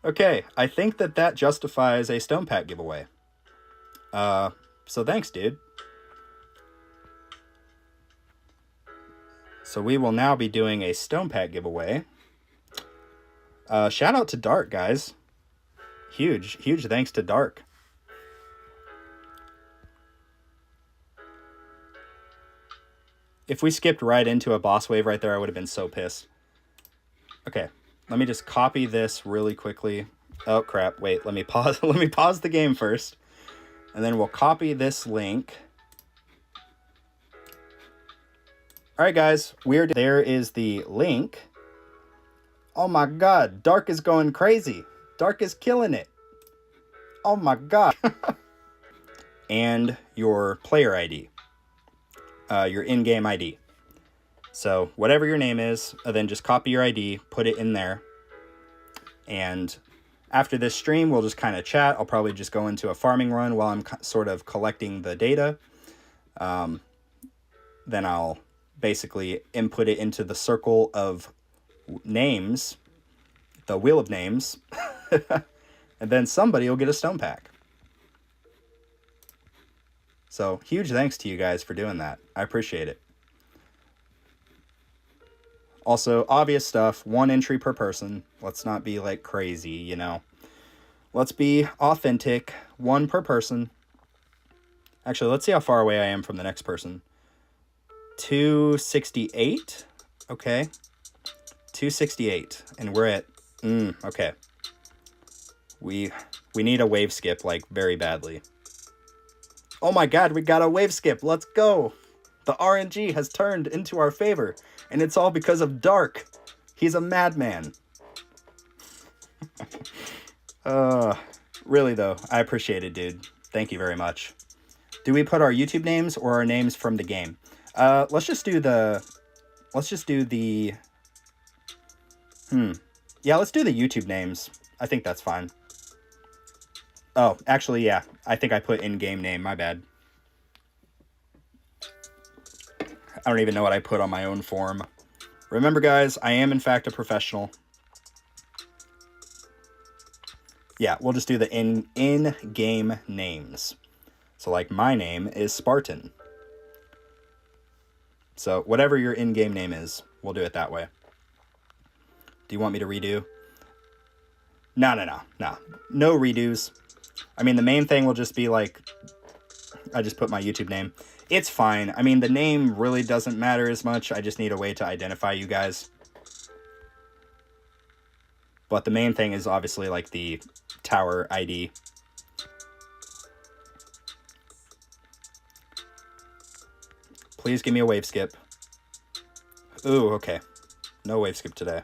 Okay, I think that justifies a stone pack giveaway. So thanks, dude. So we will now be doing a stone pack giveaway. Shout out to Dark, guys. Huge thanks to Dark. If we skipped right into a boss wave right there, I would have been so pissed. Okay, let me just copy this really quickly. Oh crap, wait, let me pause. Let me pause the game first. And then we'll copy this link. All right, guys, there is the link. Oh my God, Dark is going crazy. Dark is killing it. Oh my God. And your player ID, your in-game ID. So whatever your name is, then just copy your ID, put it in there. And after this stream, we'll just kind of chat. I'll probably just go into a farming run while I'm sort of collecting the data. Then I'll basically input it into the circle of names, the wheel of names, and then somebody will get a stone pack. So huge thanks to you guys for doing that. I appreciate it. Also, obvious stuff, 1 entry per person. Let's not be like crazy, you know. Let's be authentic, 1 per person. Actually, let's see how far away I am from the next person. 268. Okay. 268. And we're at... okay. We need a wave skip, like, very badly. Oh my God, we got a wave skip. Let's go. The RNG has turned into our favor. And it's all because of Dark. He's a madman. Really, though, I appreciate it, dude. Thank you very much. Do we put our YouTube names or our names from the game? Let's just do the... Yeah, let's do the YouTube names. I think that's fine. Oh, actually, yeah. I think I put in-game name. My bad. I don't even know what I put on my own form. Remember, guys, I am, in fact, a professional. Yeah, we'll just do the in-game names. So, like, my name is Spartan. So, whatever your in-game name is, we'll do it that way. Do you want me to redo? No. No redos. I mean, the main thing will just be, like, I just put my YouTube name. It's fine. I mean, the name really doesn't matter as much. I just need a way to identify you guys. But the main thing is obviously, like, the tower ID. Please give me a wave skip. Ooh, okay. No wave skip today.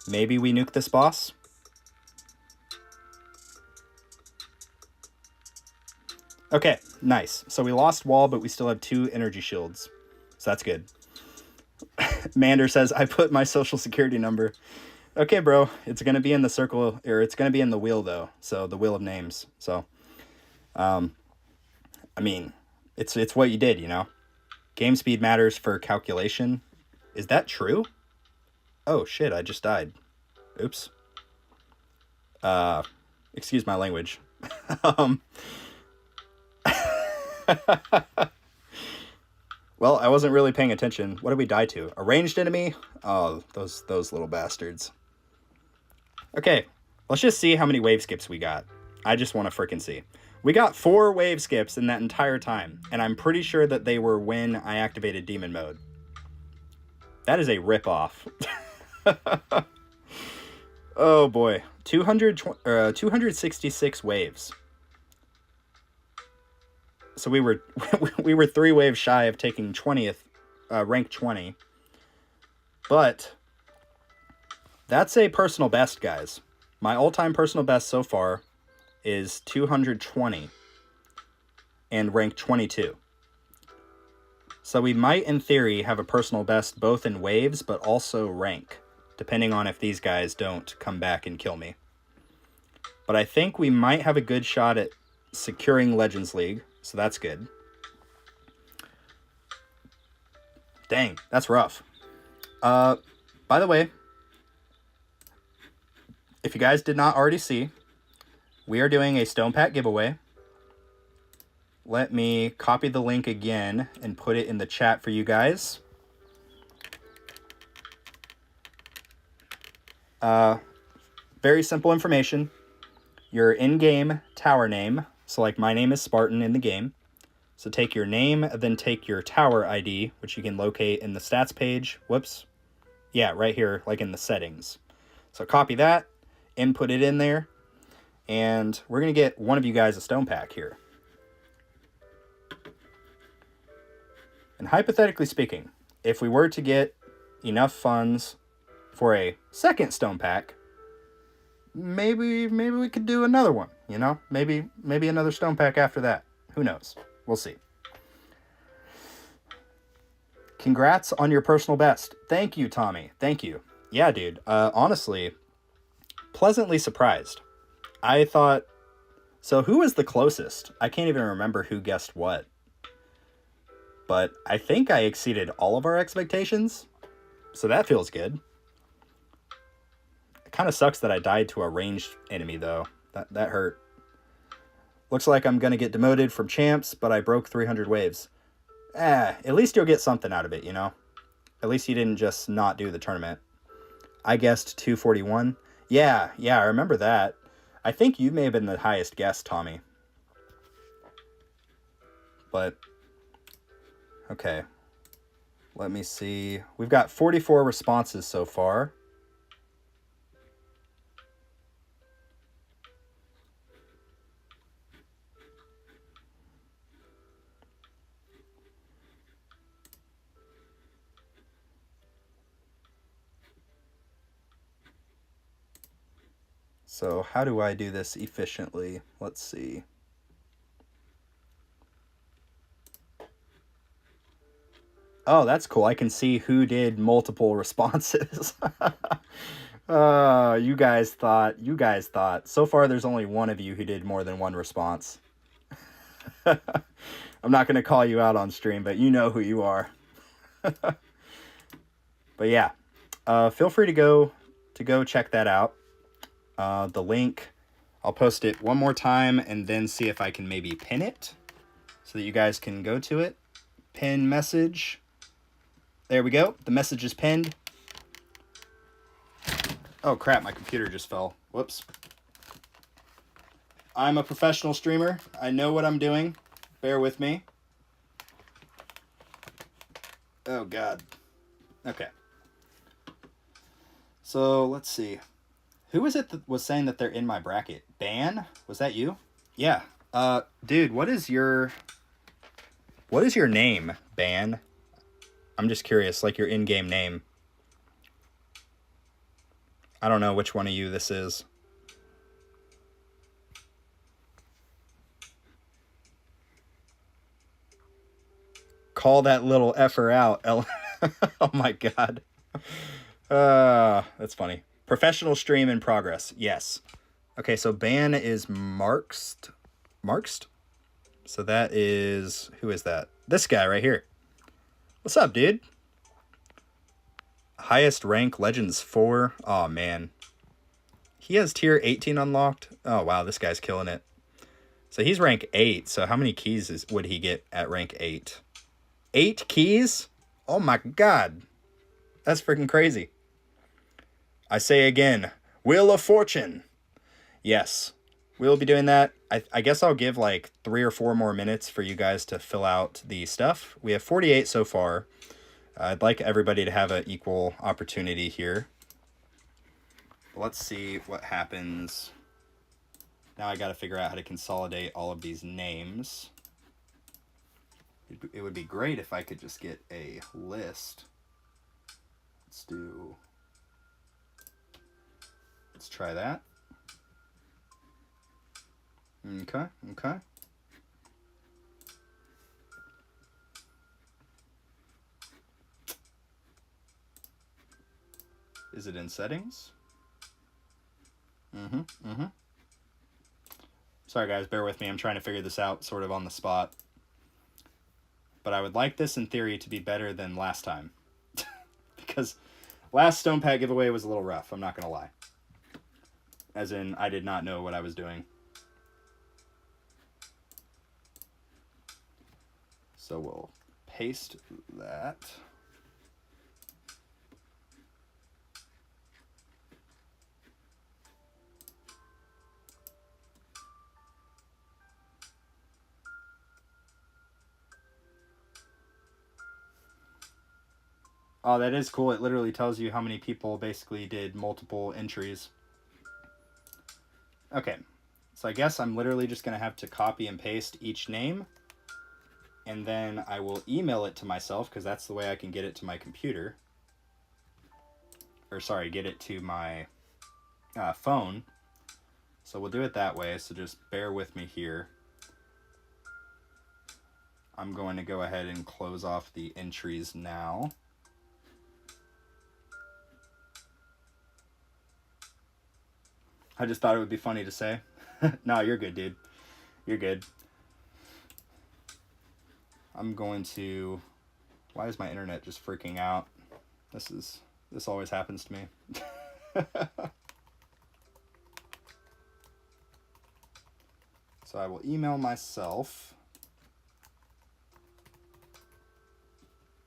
Maybe we nuke this boss? Okay, nice. So we lost wall, but we still have 2 energy shields. So that's good. Mander says, I put my social security number. Okay, bro. It's going to be in the circle, or it's going to be in the wheel, though. So the wheel of names. So, I mean, it's what you did, you know? Game speed matters for calculation. Is that true? Oh, shit, I just died. Oops. Excuse my language. Well, I wasn't really paying attention. What did we die to? A ranged enemy? Oh, those little bastards. Okay, let's just see how many wave skips we got. I just want to freaking see. We got 4 wave skips in that entire time, and I'm pretty sure that they were when I activated demon mode. That is a ripoff. Oh boy, 266 waves. So we were 3 waves shy of taking 20th, rank 20. But that's a personal best, guys. My all-time personal best so far is 220 and rank 22. So we might, in theory, have a personal best both in waves, but also rank, depending on if these guys don't come back and kill me. But I think we might have a good shot at securing Legends League. So that's good. Dang, that's rough. By the way, if you guys did not already see, we are doing a Stone Pack giveaway. Let me copy the link again and put it in the chat for you guys. Very simple information. Your in-game tower name, So like my name is Spartan in the game. So take your name, then take your tower ID, which you can locate in the stats page. Whoops. Yeah, right here, like in the settings. So copy that, input it in there, and we're going to get one of you guys a stone pack here. And hypothetically speaking, if we were to get enough funds for a second stone pack, maybe we could do another one, you know? Maybe another stone pack after that. Who knows? We'll see. Congrats on your personal best. Thank you, Tommy. Thank you. Yeah, dude. Honestly, pleasantly surprised. I thought... So who was the closest? I can't even remember who guessed what. But I think I exceeded all of our expectations. So that feels good. It kind of sucks that I died to a ranged enemy, though. That hurt. Looks like I'm going to get demoted from champs, but I broke 300 waves. At least you'll get something out of it, you know? At least you didn't just not do the tournament. I guessed 241. Yeah, I remember that. I think you may have been the highest guess, Tommy. But, okay. Let me see. We've got 44 responses so far. So how do I do this efficiently? Let's see. Oh, that's cool. I can see who did multiple responses. You guys thought. So far, there's only one of you who did more than one response. I'm not going to call you out on stream, but you know who you are. But yeah, feel free to go check that out. The link, I'll post it one more time and then see if I can maybe pin it so that you guys can go to it. Pin message. There we go. The message is pinned. Oh crap, my computer just fell. Whoops. I'm a professional streamer. I know what I'm doing. Bear with me. Oh god. Okay. So let's see. Who was it that was saying that they're in my bracket? Ban? Was that you? Yeah. Dude, what is your name, Ban? I'm just curious, like your in-game name. I don't know which one of you this is. Call that little effer out. Oh my god. That's funny. Professional stream in progress. Yes. Okay, so Ban is Markst. So that is... Who is that? This guy right here. What's up, dude? Highest rank, Legends 4. Oh, man. He has tier 18 unlocked. Oh, wow, this guy's killing it. So he's rank 8. So how many keys would he get at rank 8? 8 keys? Oh, my God. That's freaking crazy. I say again, Wheel of Fortune. Yes, we'll be doing that. I guess I'll give like 3 or 4 more minutes for you guys to fill out the stuff. We have 48 so far. I'd like everybody to have an equal opportunity here. Let's see what happens. Now I got to figure out how to consolidate all of these names. It would be great if I could just get a list. Let's try that. Okay. Is it in settings? Sorry guys, bear with me. I'm trying to figure this out sort of on the spot. But I would like this in theory to be better than last time. Because last Stone Pack giveaway was a little rough, I'm not going to lie. As in, I did not know what I was doing. So we'll paste that. Oh, that is cool. It literally tells you how many people basically did multiple entries. Okay, so I guess I'm literally just going to have to copy and paste each name, and then I will email it to myself because that's the way I can get it to my computer. Or sorry, get it to my phone. So we'll do it that way, so just bear with me here. I'm going to go ahead and close off the entries now. I just thought it would be funny to say. No, you're good, dude. You're good. I'm going to... Why is my internet just freaking out? This always happens to me. So I will email myself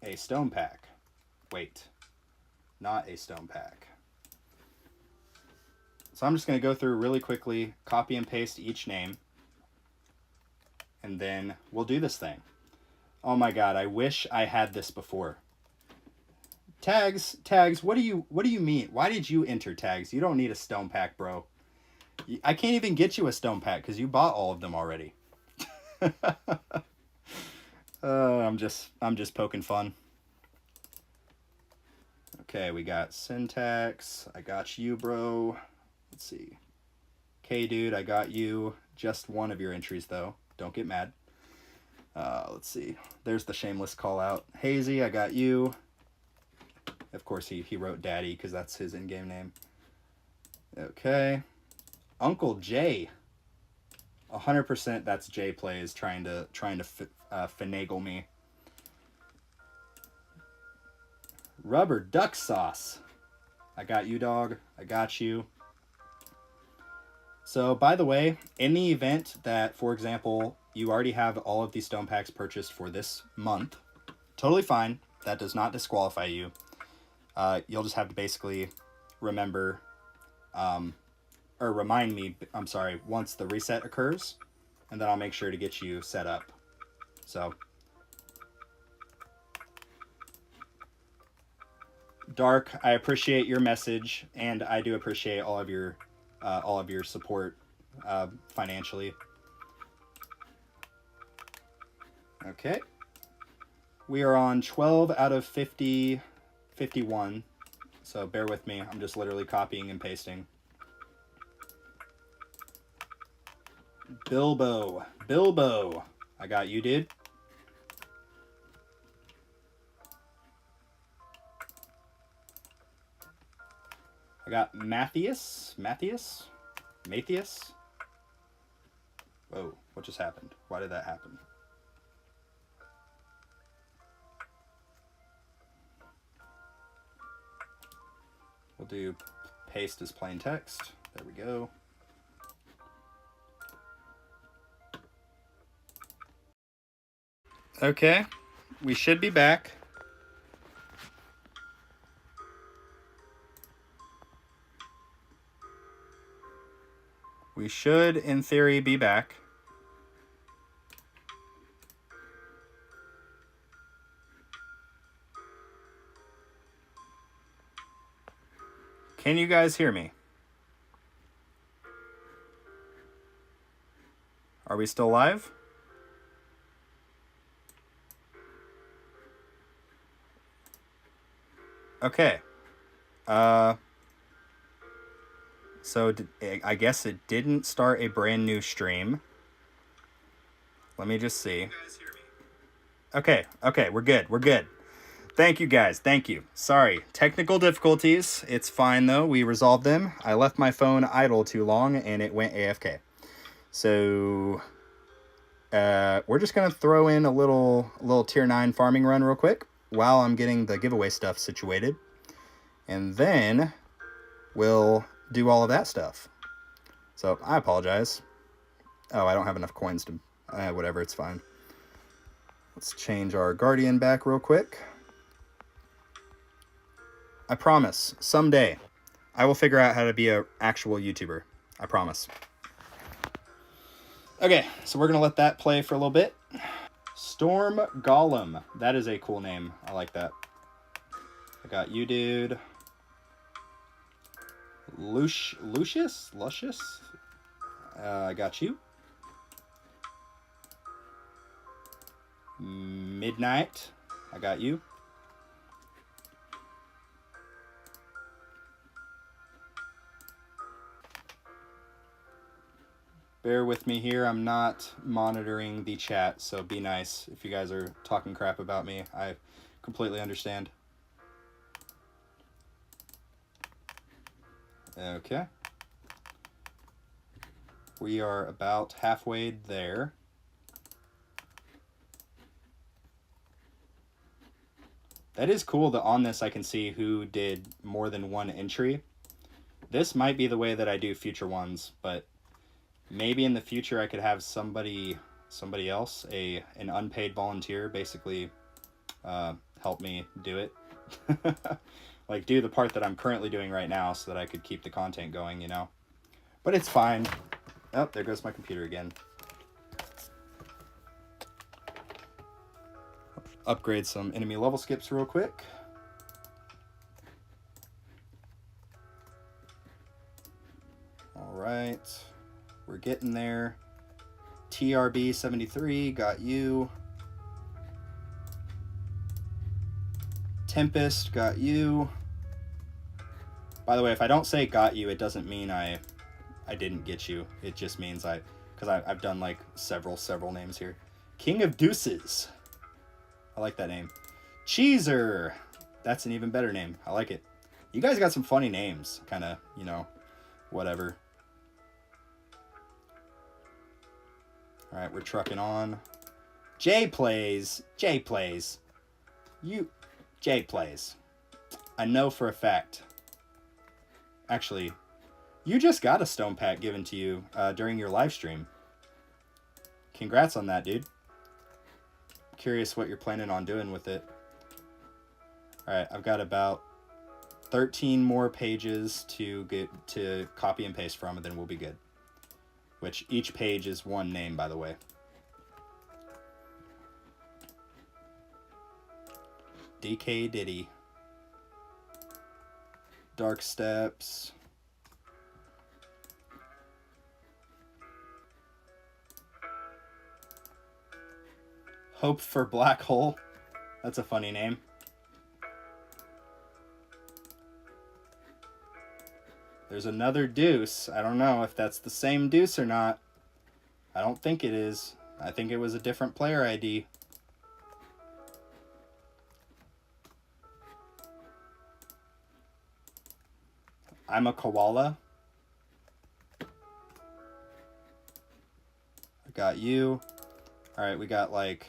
a stone pack. Wait, not a stone pack. So I'm just going to go through really quickly, copy and paste each name, and then we'll do this thing. Oh my god, I wish I had this before. Tags, what do you mean? Why did you enter Tags? You don't need a stone pack, bro. I can't even get you a stone pack because you bought all of them already. I'm just poking fun. Okay, we got syntax. I got you, bro. Let's see. Okay, dude, I got you. Just one of your entries, though. Don't get mad. Let's see. There's the shameless call out. Hazy, I got you. Of course, he wrote Daddy because that's his in-game name. Okay. Uncle Jay. 100% that's Jay Plays trying to finagle me. Rubber duck sauce. I got you, dog. I got you. So, by the way, in the event that, for example, you already have all of these stone packs purchased for this month, totally fine. That does not disqualify you. You'll just have to basically remember, or remind me, I'm sorry, once the reset occurs, and then I'll make sure to get you set up. So, Dark, I appreciate your message, and I do appreciate all of your support financially. Okay. We are on 12 out of 51. So bear with me. I'm just literally copying and pasting. Bilbo. I got you, dude. I got Matthias. Whoa, what just happened? Why did that happen? We'll do paste as plain text. There we go. Okay, we should be back. We should, in theory, be back. Can you guys hear me? Are we still live? Okay. So I guess it didn't start a brand new stream. Let me just see. Okay, we're good. Thank you, guys. Thank you. Sorry, technical difficulties. It's fine, though. We resolved them. I left my phone idle too long, and it went AFK. So, we're just going to throw in a little tier 9 farming run real quick while I'm getting the giveaway stuff situated. And then we'll do all of that stuff. So, I apologize. Oh, I don't have enough coins to... whatever, it's fine. Let's change our Guardian back real quick. I promise, someday, I will figure out how to be an actual YouTuber. I promise. Okay, so we're going to let that play for a little bit. Storm Golem. That is a cool name. I like that. I got you, dude. Lucius? I got you. Midnight. I got you. Bear with me here. I'm not monitoring the chat, so be nice if you guys are talking crap about me. I completely understand. Okay. We are about halfway there. That is cool that on this I can see who did more than one entry. This might be the way that I do future ones, but maybe in the future I could have somebody else, an unpaid volunteer, basically help me do it. Like do the part that I'm currently doing right now so that I could keep the content going, you know. But it's fine. Oh, there goes my computer again. Upgrade some enemy level skips real quick. All right, we're getting there. TRB 73, got you. Tempest, got you. By the way, if I don't say got you, it doesn't mean I didn't get you. It just means because I've done like several names here. King of Deuces. I like that name. Cheeser. That's an even better name. I like it. You guys got some funny names. Kind of, you know, whatever. All right, we're trucking on. Jay plays. Jay plays. Jay plays. I know for a fact. Actually, you just got a stone pack given to you during your live stream. Congrats on that, dude. Curious what you're planning on doing with it. All right, I've got about 13 more pages to get to copy and paste from, and then we'll be good. Which each page is one name, by the way. DK Diddy. Dark Steps. Hope for Black Hole. That's a funny name. There's another Deuce. I don't know if that's the same Deuce or not. I don't think it is. I think it was a different player ID. I'm a koala. I got you. All right, we got like...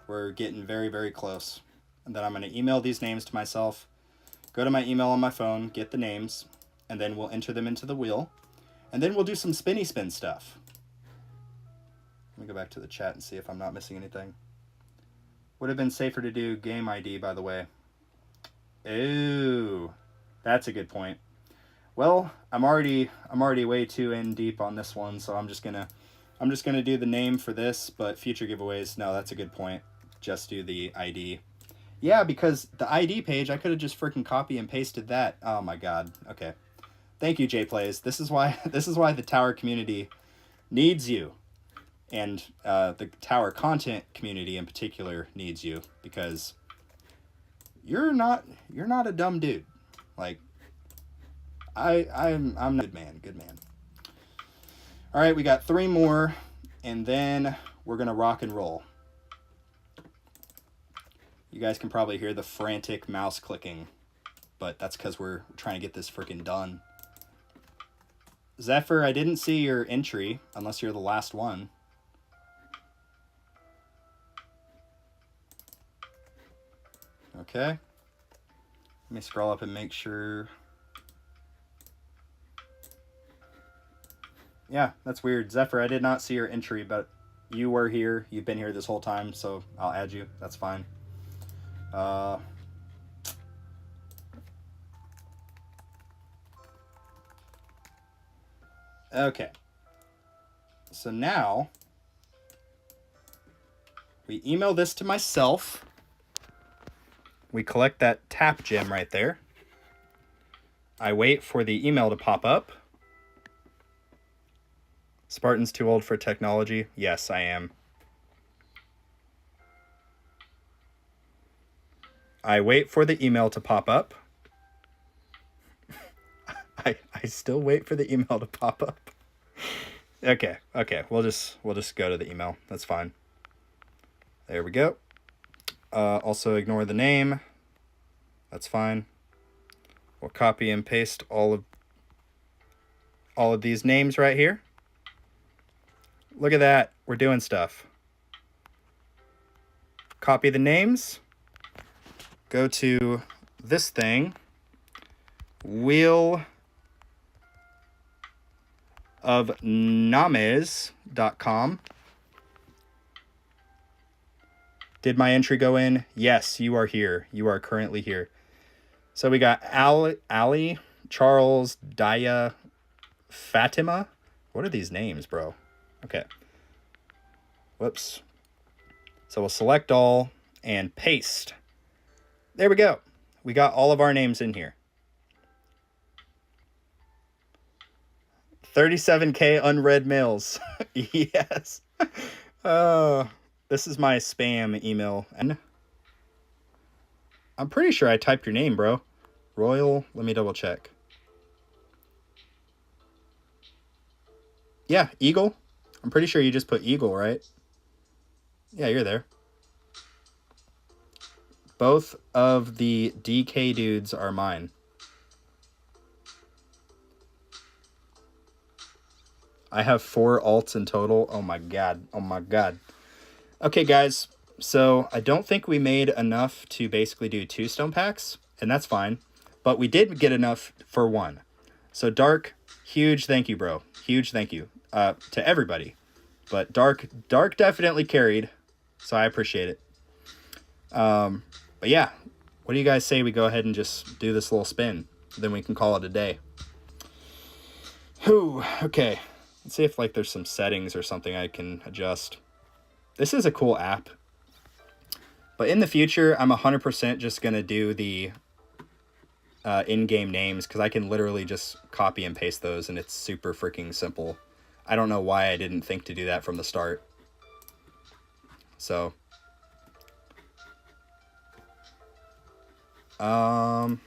We're getting very close. And then I'm going to email these names to myself. Go to my email on my phone, get the names, and then we'll enter them into the wheel. And then we'll do some spinny spin stuff. Let me go back to the chat and see if I'm not missing anything. Would have been safer to do game ID, by the way. Ooh, that's a good point. Well, I'm already way too in deep on this one, so I'm just gonna do the name for this, but future giveaways, no, that's a good point. Just do the ID. Yeah, because the ID page, I could have just freaking copy and pasted that. Oh my god. Okay. Thank you, JPlays. This is why the Tower community needs you. And the Tower content community in particular needs you, because you're not a dumb dude. Like I'm a good man. All right, we got 3 more, and then we're gonna rock and roll. You guys can probably hear the frantic mouse clicking, but that's because we're trying to get this freaking done. Zephyr, I didn't see your entry, unless you're the last one. Okay. Let me scroll up and make sure. Yeah, that's weird. Zephyr, I did not see your entry, but you were here. You've been here this whole time, so I'll add you. That's fine. Okay. So now, we email this to myself. We collect that tap gem right there. I wait for the email to pop up. Spartan's too old for technology. Yes, I am. I wait for the email to pop up. I still wait for the email to pop up. Okay. We'll just go to the email. That's fine. There we go. Also ignore the name. That's fine. We'll copy and paste all of these names right here. Look at that. We're doing stuff. Copy the names. Go to this thing. Wheel of names.com. Did my entry go in? Yes, you are here. You are currently here. So we got Ali, Charles, Daya, Fatima. What are these names, bro? Okay. Whoops. So we'll select all and paste. There we go. We got all of our names in here. 37K unread mails. Yes. This is my spam email. And I'm pretty sure I typed your name, bro. Royal. Let me double check. Yeah, Eagle. I'm pretty sure you just put Eagle, right? Yeah, you're there. Both of the DK dudes are mine. I have 4 alts in total. Oh my god. Oh my god. Okay, guys. So I don't think we made enough to basically do 2 stone packs, and that's fine. But we did get enough for 1. So Dark, huge thank you, bro. Huge thank you to everybody. But Dark definitely carried, so I appreciate it. But yeah, what do you guys say we go ahead and just do this little spin? Then we can call it a day. Whew, okay. Let's see if like there's some settings or something I can adjust. This is a cool app. But in the future, I'm 100% just going to do the in-game names because I can literally just copy and paste those and it's super freaking simple. I don't know why I didn't think to do that from the start. So. But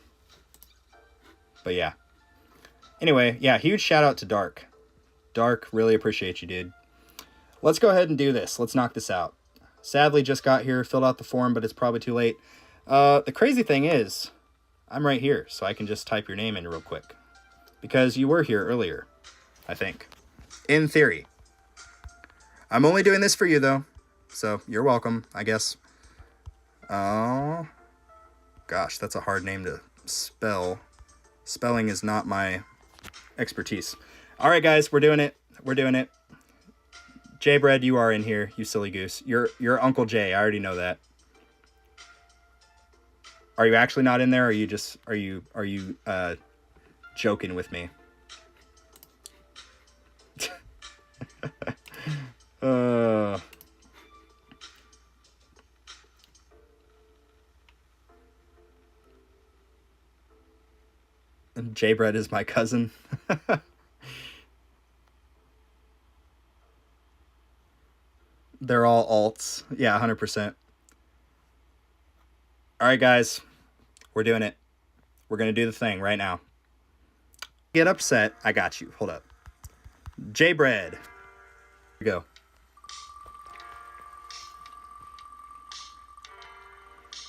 yeah. Anyway, yeah, huge shout out to Dark. Dark, really appreciate you, dude. Let's go ahead and do this. Let's knock this out. Sadly, just got here, filled out the form, but it's probably too late. The crazy thing is, I'm right here, so I can just type your name in real quick. Because you were here earlier, I think. In theory. I'm only doing this for you, though. So, you're welcome, I guess. Oh. Gosh, that's a hard name to spell. Spelling is not my expertise. All right, guys, we're doing it. We're doing it. J-Bread, you are in here, you silly goose. You're Uncle Jay. I already know that. Are you actually not in there? Or are you just are you joking with me? J-Bread is my cousin. They're all alts. Yeah, 100%. All right, guys. We're doing it. We're going to do the thing right now. Get upset. I got you. Hold up. J-Bread. Here we go.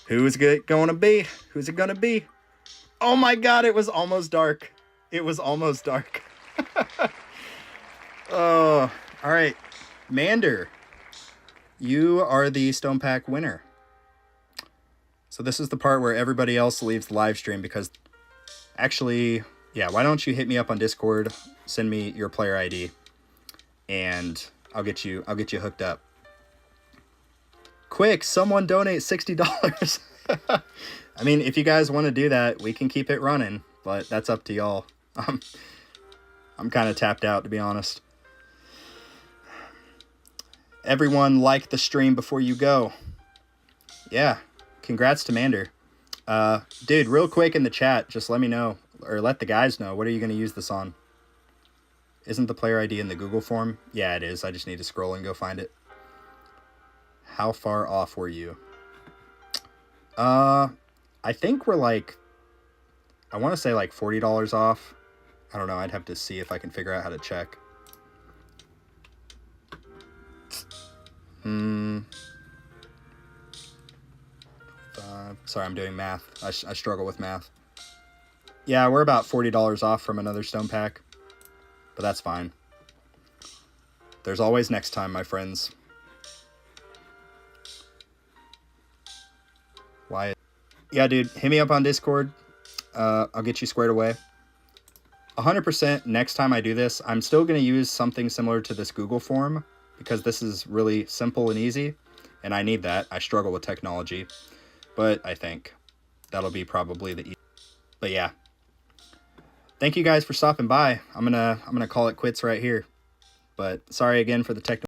Who's it going to be? Who's it going to be? Oh my god, it was almost dark. It was almost dark. Oh, all right. Mander. You are the Stone Pack winner. So this is the part where everybody else leaves the live stream because actually, yeah, why don't you hit me up on Discord, send me your player ID, and I'll get you hooked up. Quick, someone donate $60. I mean, if you guys want to do that, we can keep it running, but that's up to y'all. I'm kind of tapped out, to be honest. Everyone like the stream before you go. Yeah, congrats to Mander. Dude, real quick in the chat, just let me know, or let the guys know, what are you going to use this on? Isn't the player ID in the Google form? Yeah, it is. I just need to scroll and go find it. How far off were you? I think we're like, I want to say like $40 off. I don't know. I'd have to see if I can figure out how to check. Sorry, I'm doing math. I struggle with math. Yeah, we're about $40 off from another stone pack, but that's fine. There's always next time, my friends. Why? Yeah, dude, hit me up on Discord. I'll get you squared away. 100% next time I do this, I'm still going to use something similar to this Google form because this is really simple and easy, and I need that. I struggle with technology, but I think that'll be probably the easiest. But yeah, thank you guys for stopping by. I'm gonna call it quits right here. But sorry again for the technical